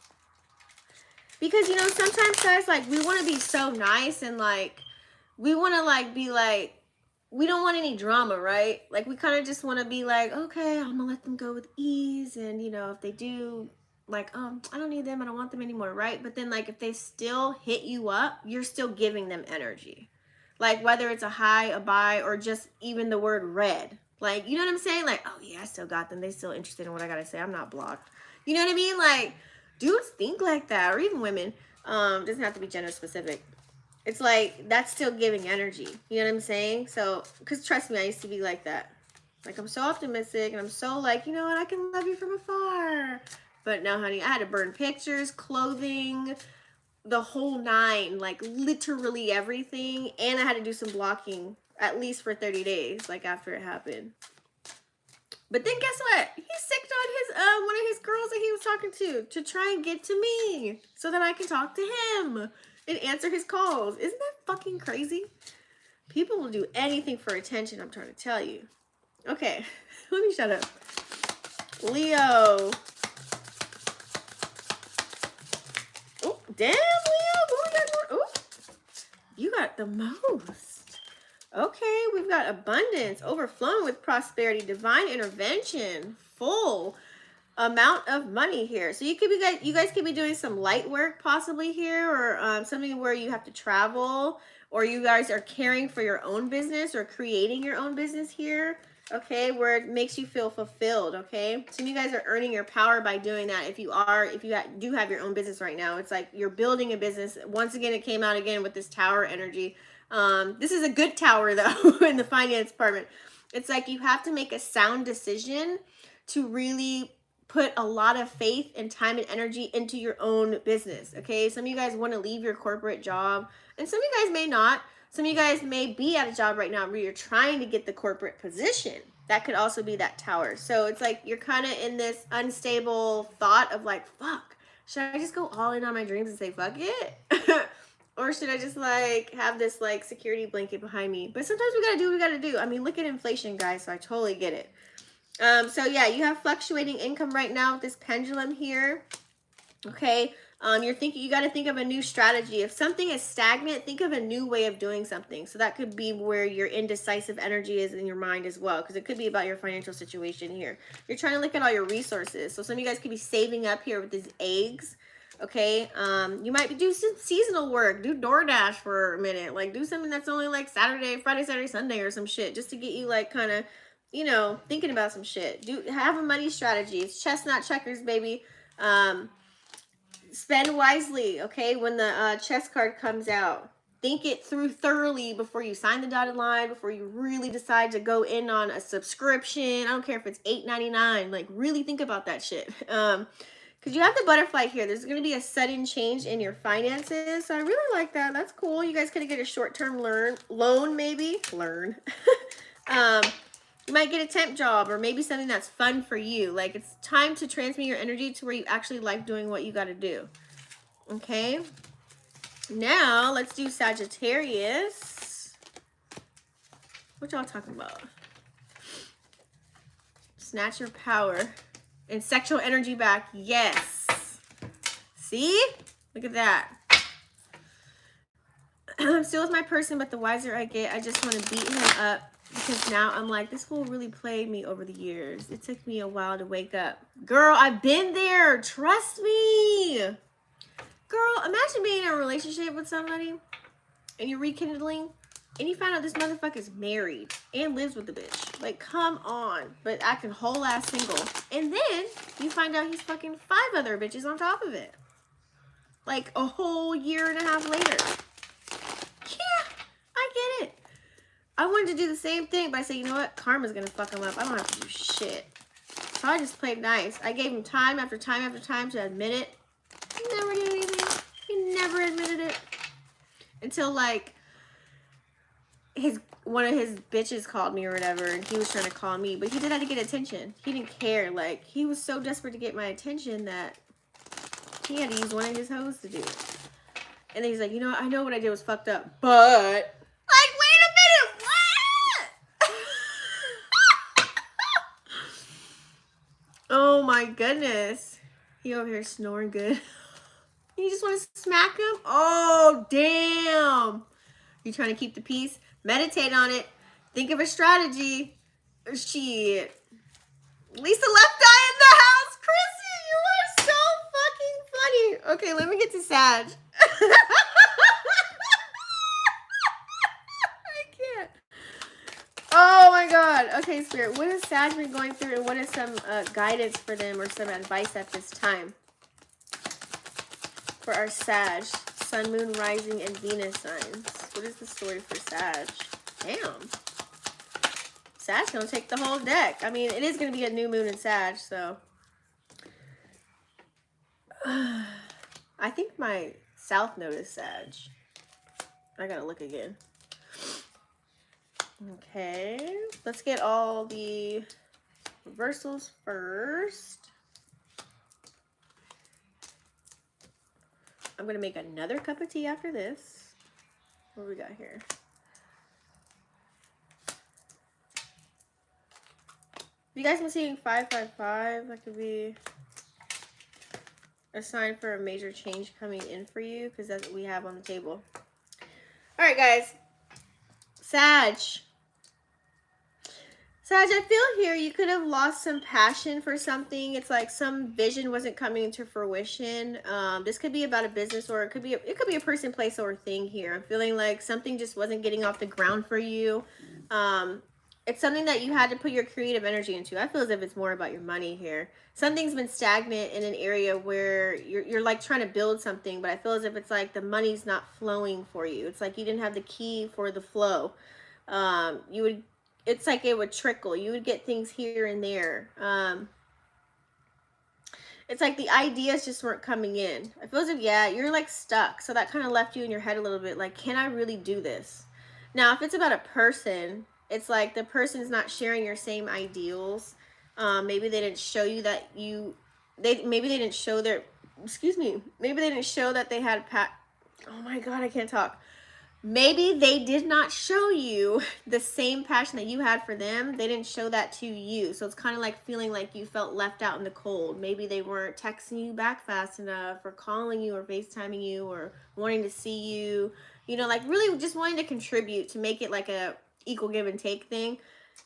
Because, you know, sometimes guys, like, we want to be so nice and, like, we want to, like, be, like, we don't want any drama, right? Like, we kind of just want to be, like, okay, I'm going to let them go with ease. And, you know, if they do, like, I don't need them. I don't want them anymore, right? But then, like, if they still hit you up, you're still giving them energy. Like, whether it's a hi, a bye, or just even the word red. Like, you know what I'm saying? Like, oh, yeah, I still got them. They still interested in what I got to say. I'm not blocked. You know what I mean? Like, dudes think like that, or even women. Doesn't have to be gender specific. It's like, that's still giving energy. You know what I'm saying? So, because trust me, I used to be like that. Like, I'm so optimistic, and I'm so like, you know what? I can love you from afar. But no, honey, I had to burn pictures, clothing, the whole nine, like literally everything. And I had to do some blocking, at least for 30 days, like after it happened. But then guess what? He sicked on his one of his girls that he was talking to try and get to me so that I can talk to him and answer his calls. Isn't that fucking crazy? People will do anything for attention, I'm trying to tell you. Okay, let me shut up. Leo. Oh, damn, Leo. What we got more? Oh, you got the most. Okay, we've got abundance, overflowing with prosperity, divine intervention, full amount of money here. So you guys could be doing some light work possibly here, or something where you have to travel, or you guys are caring for your own business or creating your own business here. Okay, where it makes you feel fulfilled. Okay, some of you guys are earning your power by doing that. If you do have your own business right now, it's like you're building a business. Once again, it came out again with this tower energy. This is a good tower though in the finance department. It's like you have to make a sound decision to really put a lot of faith and time and energy into your own business. Okay, some of you guys want to leave your corporate job, and some of you guys may not. Some of you guys may be at a job right now where you're trying to get the corporate position. That could also be that tower. So it's like you're kind of in this unstable thought of like, fuck, should I just go all in on my dreams and say fuck it? Or should I just like have this like security blanket behind me? But sometimes we gotta do what we gotta do. I mean, look at inflation, guys, so I totally get it. So yeah, you have fluctuating income right now with this pendulum here. Okay. You got to think of a new strategy. If something is stagnant, think of a new way of doing something. So that could be where your indecisive energy is in your mind as well, because it could be about your financial situation here. You're trying to look at all your resources. So some of you guys could be saving up here with these eggs. Okay. You might do some seasonal work, do DoorDash for a minute, like do something that's only like Friday, Saturday, Sunday or some shit, just to get you like kind of, you know, thinking about some shit. Have a money strategy. It's chestnut checkers, baby. Spend wisely, okay, when the chess card comes out. Think it through thoroughly before you sign the dotted line, before you really decide to go in on a subscription. I don't care if it's $8.99. Like, really think about that shit. Because you have the butterfly here. There's going to be a sudden change in your finances. So I really like that. That's cool. You guys could get a short-term loan, maybe. You might get a temp job or maybe something that's fun for you. Like, it's time to transmit your energy to where you actually like doing what you got to do. Okay. Now, let's do Sagittarius. What y'all talking about? Snatch your power and sexual energy back. Yes. See? Look at that. I'm still with my person, but the wiser I get, I just want to beat him up Because now I'm like, this fool really played me over the years. It took me a while to wake up. Girl, I've been there. Trust me. Girl, imagine being in a relationship with somebody and you're rekindling and you find out this motherfucker's married and lives with the bitch. Like, come on. But acting whole ass single. And then you find out he's fucking 5 other bitches on top of it. Like a whole year and a half later. Yeah, I get it. I wanted to do the same thing, but I said, you know what? Karma's gonna fuck him up. I don't have to do shit. So I just played nice. I gave him time after time after time to admit it. He never did anything. He never admitted it. Until like one of his bitches called me or whatever, and he was trying to call me, but he did that to get attention. He didn't care. Like, he was so desperate to get my attention that he had to use one of his hoes to do it. And then he's like, you know, I know what I did was fucked up, but... Like, wait a minute, what? Oh my goodness. He over here snoring good. You just want to smack him? Oh, damn. You trying to keep the peace? Meditate on it. Think of a strategy. Shit. Lisa left eye in the house. Chrissy, you are so fucking funny. Okay, let me get to Sag. I can't. Oh my God. Okay, Spirit. What has Sag been going through, and what is some guidance for them or some advice at this time? For our Sag, Sun, Moon, Rising, and Venus signs. What is the story for Sag? Damn. Sag's gonna take the whole deck. I mean, it is gonna be a new moon in Sag, so. I think my South Node is Sag. I gotta look again. Okay, let's get all the reversals first. I'm gonna make another cup of tea after this. What do we got here? You guys been seeing 555? That could be a sign for a major change coming in for you, because that's what we have on the table. All right, guys. Sag. Sag, I feel here you could have lost some passion for something. It's like some vision wasn't coming into fruition. This could be about a business, or it could be a person, place, or thing here. I'm feeling like something just wasn't getting off the ground for you. It's something that you had to put your creative energy into. I feel as if it's more about your money here. Something's been stagnant in an area where you're like trying to build something, but I feel as if it's like the money's not flowing for you. It's like you didn't have the key for the flow. It's like it would trickle. You would get things here and there. It's like the ideas just weren't coming in. I feel as if, yeah, you're like stuck. So that kind of left you in your head a little bit. Like, can I really do this? Now, if it's about a person, it's like the person's not sharing your same ideals. Maybe they didn't show you that maybe they didn't show their, maybe they didn't show that they had oh my God, I can't talk. Maybe they did not show you the same passion that you had for them. They didn't show that to you. So it's kind of like feeling like you felt left out in the cold. Maybe they weren't texting you back fast enough, or calling you, or FaceTiming you, or wanting to see you. You know, like really just wanting to contribute to make it like a equal give and take thing.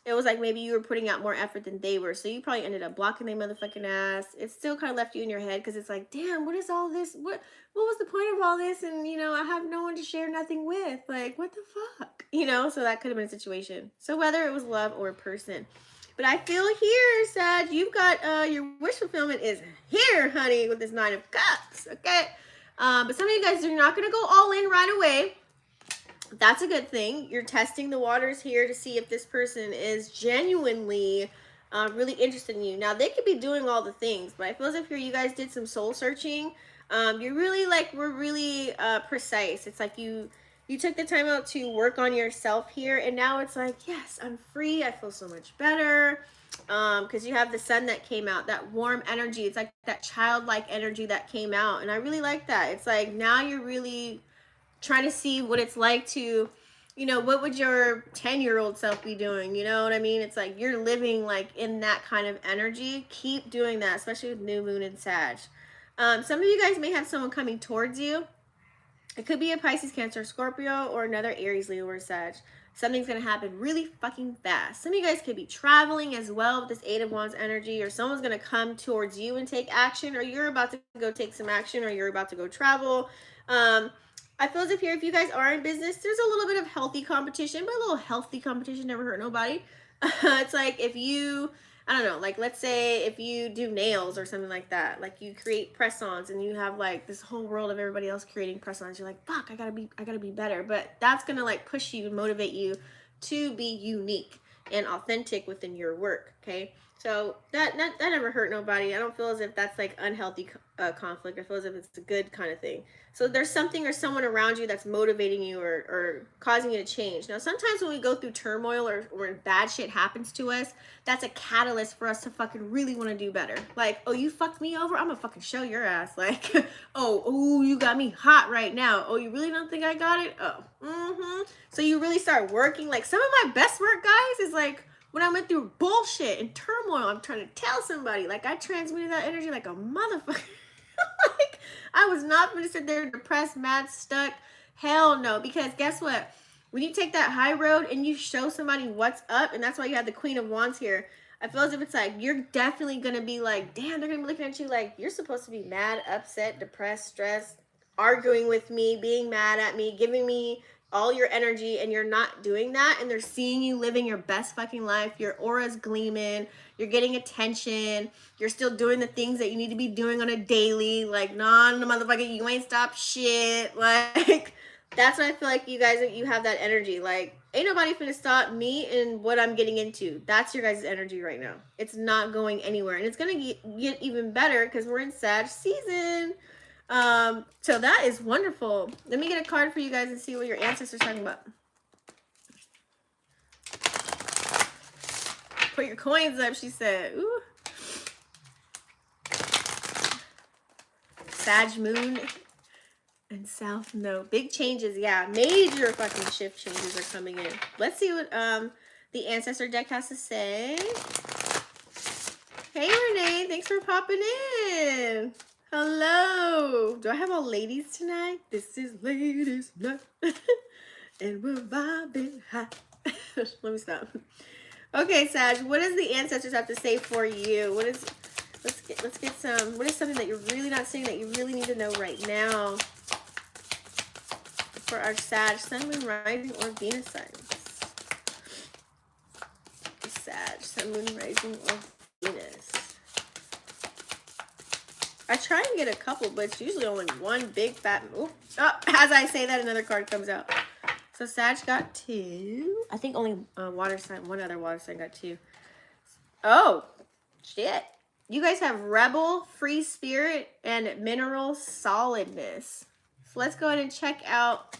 It was like maybe you were putting out more effort than they were, so you probably ended up blocking their motherfucking ass. It still kind of left you in your head, because it's like, damn, what is all this? What was the point of all this? And, you know, I have no one to share nothing with. Like, what the fuck? You know, so that could have been a situation. So whether it was love or a person. But I feel here, Sag, you've got, your wish fulfillment is here, honey, with this 9 of Cups, okay? But some of you guys are not going to go all in right away. That's a good thing. You're testing the waters here to see if this person is genuinely really interested in you. Now, they could be doing all the things, but I feel as if you guys did some soul searching. You're really were really precise. It's like you took the time out to work on yourself here, and now it's like, yes, I'm free. I feel so much better. Because you have the sun that came out, that warm energy. It's like that childlike energy that came out, and I really like that. It's like now you're really trying to see what it's like to, you know, what would your 10-year-old self be doing? You know what I mean? It's like you're living like in that kind of energy. Keep doing that, especially with new moon and Sag. Some of you guys may have someone coming towards you. It could be a Pisces, Cancer, Scorpio, or another Aries, Leo, or Sag. Something's going to happen really fucking fast. Some of you guys could be traveling as well with this Eight of Wands energy, or someone's going to come towards you and take action, or you're about to go take some action, or you're about to go travel. I feel as if here, if you guys are in business, there's a little bit of healthy competition, but a little healthy competition never hurt nobody. It's like if you, I don't know, like let's say if you do nails or something like that, like you create press-ons and you have like this whole world of everybody else creating press-ons, you're like, fuck, I gotta be better. But that's gonna like push you and motivate you to be unique and authentic within your work. Okay, so that never hurt nobody. I don't feel as if that's like unhealthy conflict. I feel as if it's a good kind of thing. So there's something or someone around you that's motivating you or causing you to change. Now, sometimes when we go through turmoil or when bad shit happens to us, that's a catalyst for us to fucking really want to do better. Like, oh, you fucked me over? I'm gonna fucking show your ass. Like, oh, you got me hot right now. Oh, you really don't think I got it? Oh, So you really start working. Like, some of my best work, guys, is like when I went through bullshit and turmoil. I'm trying to tell somebody. Like, I transmuted that energy like a motherfucker. Like, I was not going to sit there depressed, mad, stuck. Hell no. Because guess what? When you take that high road and you show somebody what's up, and that's why you have the Queen of Wands here, I feel as if it's like, you're definitely going to be like, damn, they're going to be looking at you like, you're supposed to be mad, upset, depressed, stressed, arguing with me, being mad at me, giving me all your energy, and you're not doing that, and they're seeing you living your best fucking life. Your aura's gleaming, you're getting attention, you're still doing the things that you need to be doing on a daily, like, motherfucker, you ain't stopped shit. Like, that's what I feel like you guys, you have that energy. Like, ain't nobody finna stop me and what I'm getting into. That's your guys' energy right now. It's not going anywhere, and it's gonna get even better because we're in Sag season. So that is wonderful. Let me get a card for you guys and see what your ancestors are talking about. Put your coins up, she said. Ooh. Sag moon and south node. Big changes, yeah. Major fucking shift changes are coming in. Let's see what the ancestor deck has to say. Hey Renee, thanks for popping in. Hello. Do I have all ladies tonight? This is ladies night. And we're vibing high. Let me stop. Okay, Sag, what does the ancestors have to say for you? What is, let's get some, what is something that you're really not seeing that you really need to know right now for our Sag, Sun, Moon, Rising, or Venus signs? Sag, Sun, Moon, Rising, or Venus. I try and get a couple, but it's usually only one big fat. Oh, as I say that, another card comes out. So Sag got 2. I think only water sign, one other water sign got 2. Oh, shit. You guys have Rebel, Free Spirit, and Mineral Solidness. So let's go ahead and check out.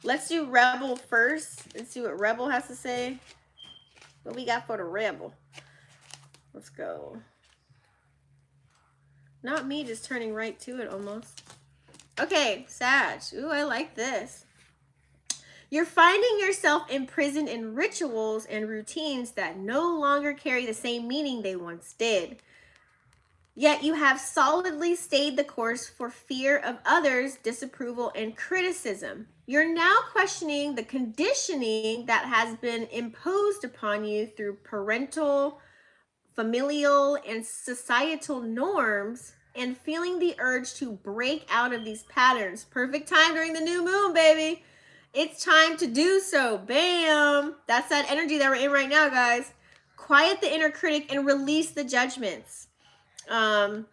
Let's do Rebel first and see what Rebel has to say. What we got for the Rebel? Let's go. Not me just turning right to it almost. Okay, Sag. Ooh, I like this. You're finding yourself imprisoned in rituals and routines that no longer carry the same meaning they once did. Yet you have solidly stayed the course for fear of others' disapproval and criticism. You're now questioning the conditioning that has been imposed upon you through parental, familial, and societal norms, and feeling the urge to break out of these patterns. Perfect time during the new moon, baby. It's time to do so. Bam. That's that energy that we're in right now, guys. Quiet the inner critic and release the judgments. And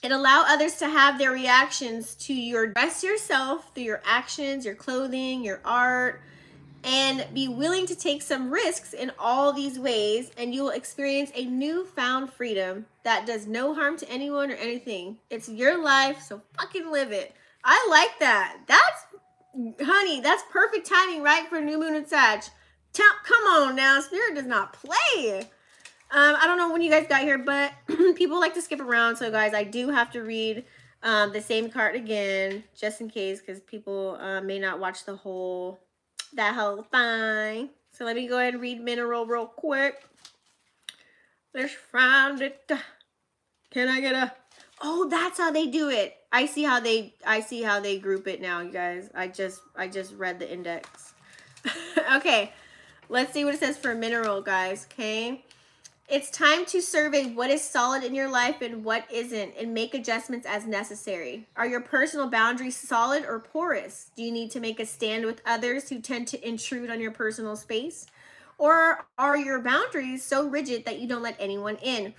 allow others to have their reactions to your dress yourself through your actions, your clothing, your art, and be willing to take some risks in all these ways, and you will experience a newfound freedom that does no harm to anyone or anything. It's your life, so fucking live it. I like that. Honey, that's perfect timing, right, for new moon and Sag. Come on now, Spirit does not play. I don't know when you guys got here, but people like to skip around, so guys, I do have to read the same card again, just in case, because people may not watch that whole thing. So let me go ahead and read Mineral real quick. Let's find it. Can I get a... Oh, that's how they do it. I see how they group it now, you guys. I just read the index. Okay, let's see what it says for mineral, guys, okay? It's time to survey what is solid in your life and what isn't, and make adjustments as necessary. Are your personal boundaries solid or porous? Do you need to make a stand with others who tend to intrude on your personal space? Or are your boundaries so rigid that you don't let anyone in?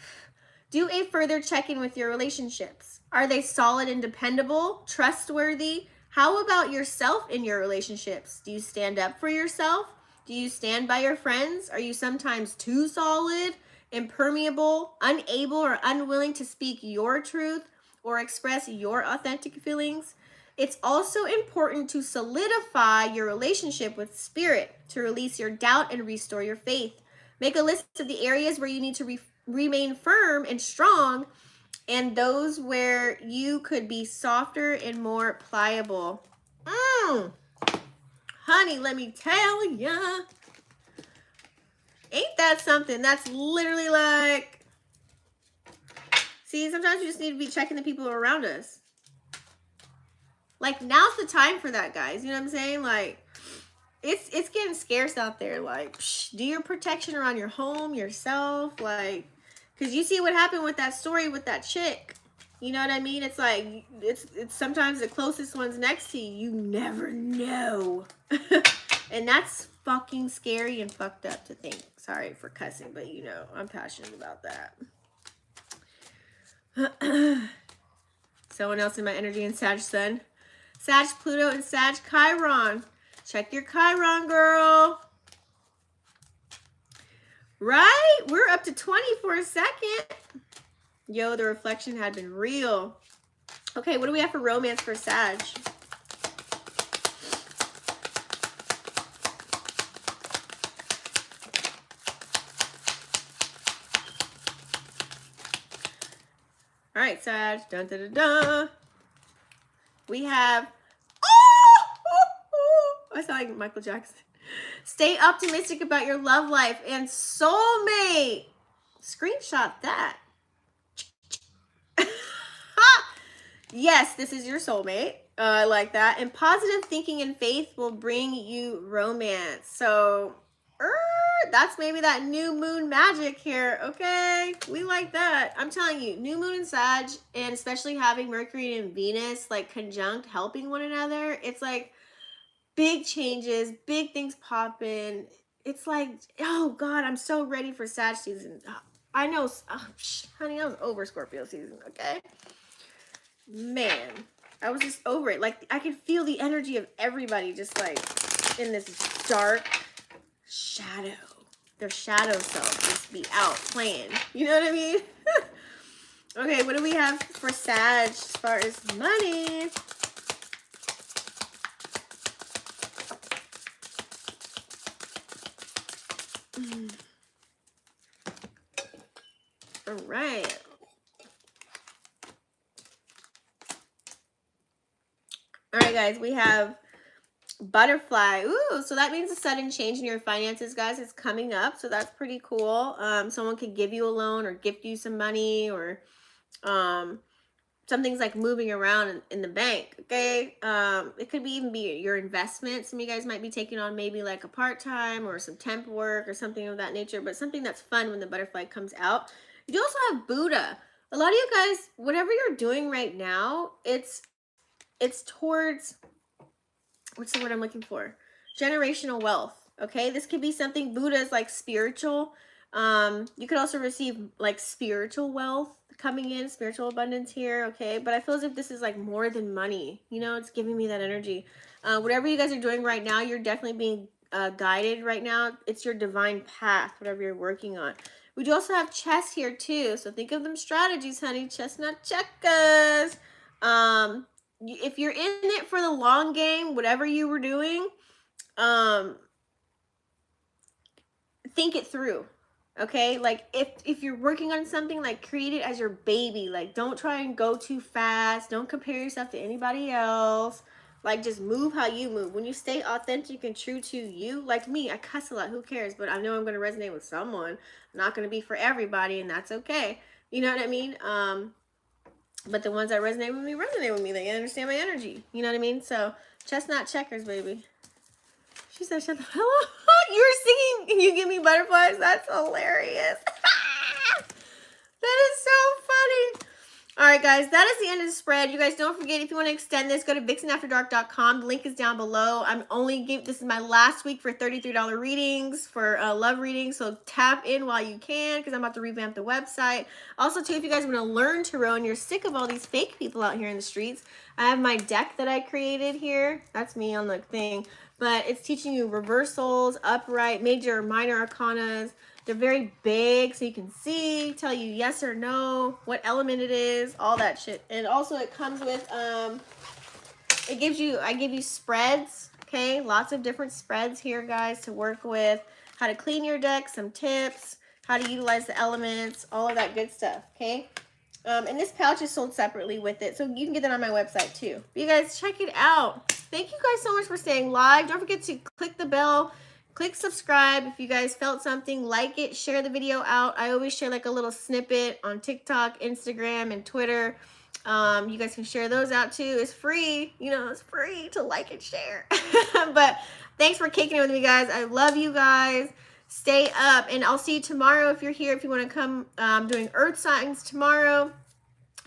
Do a further check-in with your relationships. Are they solid and dependable, trustworthy? How about yourself in your relationships? Do you stand up for yourself? Do you stand by your friends? Are you sometimes too solid, impermeable, unable or unwilling to speak your truth or express your authentic feelings? It's also important to solidify your relationship with spirit, to release your doubt and restore your faith. Make a list of the areas where you need to remain firm and strong, and those where you could be softer and more pliable. Honey, let me tell ya. Ain't that something? That's literally like, see, sometimes we just need to be checking the people around us. Like, now's the time for that, guys. You know what I'm saying? Like, it's getting scarce out there. Like, do your protection around your home, yourself. Like, because you see what happened with that story with that chick. You know what I mean? It's like, it's sometimes the closest ones next to you. You never know. And that's fucking scary and fucked up to think. Sorry for cussing, but you know, I'm passionate about that. Someone else in my energy in Sag Sun. Sag Pluto and Sag Chiron. Check your Chiron, girl. Right? We're up to 20 for a second. Yo, the reflection had been real. Okay, what do we have for romance for Sag? All right, Sag. Dun, dun, dun, dun. We have... I sound like Michael Jackson. Stay optimistic about your love life and soulmate. Screenshot that. Yes, this is your soulmate. I like that. And positive thinking and faith will bring you romance. So, that's maybe that new moon magic here. Okay, we like that. I'm telling you, new moon and Sag, and especially having Mercury and Venus like conjunct, helping one another. It's like big changes, big things popping. It's like, oh God, I'm so ready for Sag season. I know, honey, I was over Scorpio season, okay? Man, I was just over it. Like, I could feel the energy of everybody just like in this dark shadow. Their shadow self just be out playing. You know what I mean? Okay, what do we have for Sag as far as money? All right. All right, guys, we have butterfly. Ooh, so that means a sudden change in your finances, guys. It's coming up, so that's pretty cool. Someone could give you a loan or gift you some money, or something's like moving around in the bank, okay? It could even be your investment. Some of you guys might be taking on maybe like a part-time or some temp work or something of that nature, but something that's fun when the butterfly comes out. You do also have Buddha. A lot of you guys, whatever you're doing right now, it's towards, what's the word I'm looking for? Generational wealth, okay? This could be something, Buddha is like spiritual. You could also receive like spiritual wealth coming in, spiritual abundance here, okay? But I feel as if this is like more than money. You know, it's giving me that energy. Whatever you guys are doing right now, you're definitely being guided right now. It's your divine path, whatever you're working on. We do also have chess here too. So think of them strategies, honey. Chestnut checkers. If you're in it for the long game, whatever you were doing, think it through. Okay, like if you're working on something, like create it as your baby. Like, don't try and go too fast. Don't compare yourself to anybody else. Like, just move how you move. When you stay authentic and true to you, like me, I cuss a lot. Who cares? But I know I'm going to resonate with someone. I'm not going to be for everybody, and that's okay. You know what I mean? But the ones that resonate with me. They understand my energy. You know what I mean? So, chestnut checkers, baby. She said, shut the hell up. You were singing and you give me butterflies? That's hilarious. That is so funny. All right, guys, that is the end of the spread. You guys, don't forget, if you want to extend this, go to vixenafterdark.com. The link is down below. This is my last week for $33 readings, for love readings, so tap in while you can, because I'm about to revamp the website. Also, too, if you guys want to learn tarot and you're sick of all these fake people out here in the streets, I have my deck that I created here. That's me on the thing. But it's teaching you reversals, upright, major, minor arcanas. They're very big, so you can see, tell you yes or no, what element it is, all that shit. And also it comes with, I give you spreads, okay? Lots of different spreads here, guys, to work with. How to clean your deck, some tips, how to utilize the elements, all of that good stuff, okay? And this pouch is sold separately with it, so you can get that on my website too. But you guys, check it out. Thank you guys so much for staying live. Don't forget to click the bell. Click subscribe if you guys felt something. Like it, share the video out. I always share like a little snippet on TikTok, Instagram, and Twitter. You guys can share those out too. It's free. You know, it's free to like and share. But thanks for kicking it with me, guys. I love you guys. Stay up. And I'll see you tomorrow if you're here. If you want to come, doing earth signs tomorrow.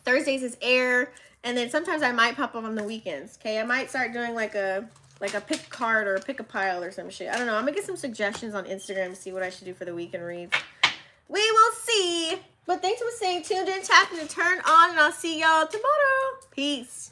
Thursdays is air. And then sometimes I might pop up on the weekends. Okay, I might start doing like a pick a card or a pick a pile or some shit. I don't know. I'm gonna get some suggestions on Instagram to see what I should do for the weekend reads. We will see. But thanks for staying tuned in, tapping to turn on, and I'll see y'all tomorrow. Peace.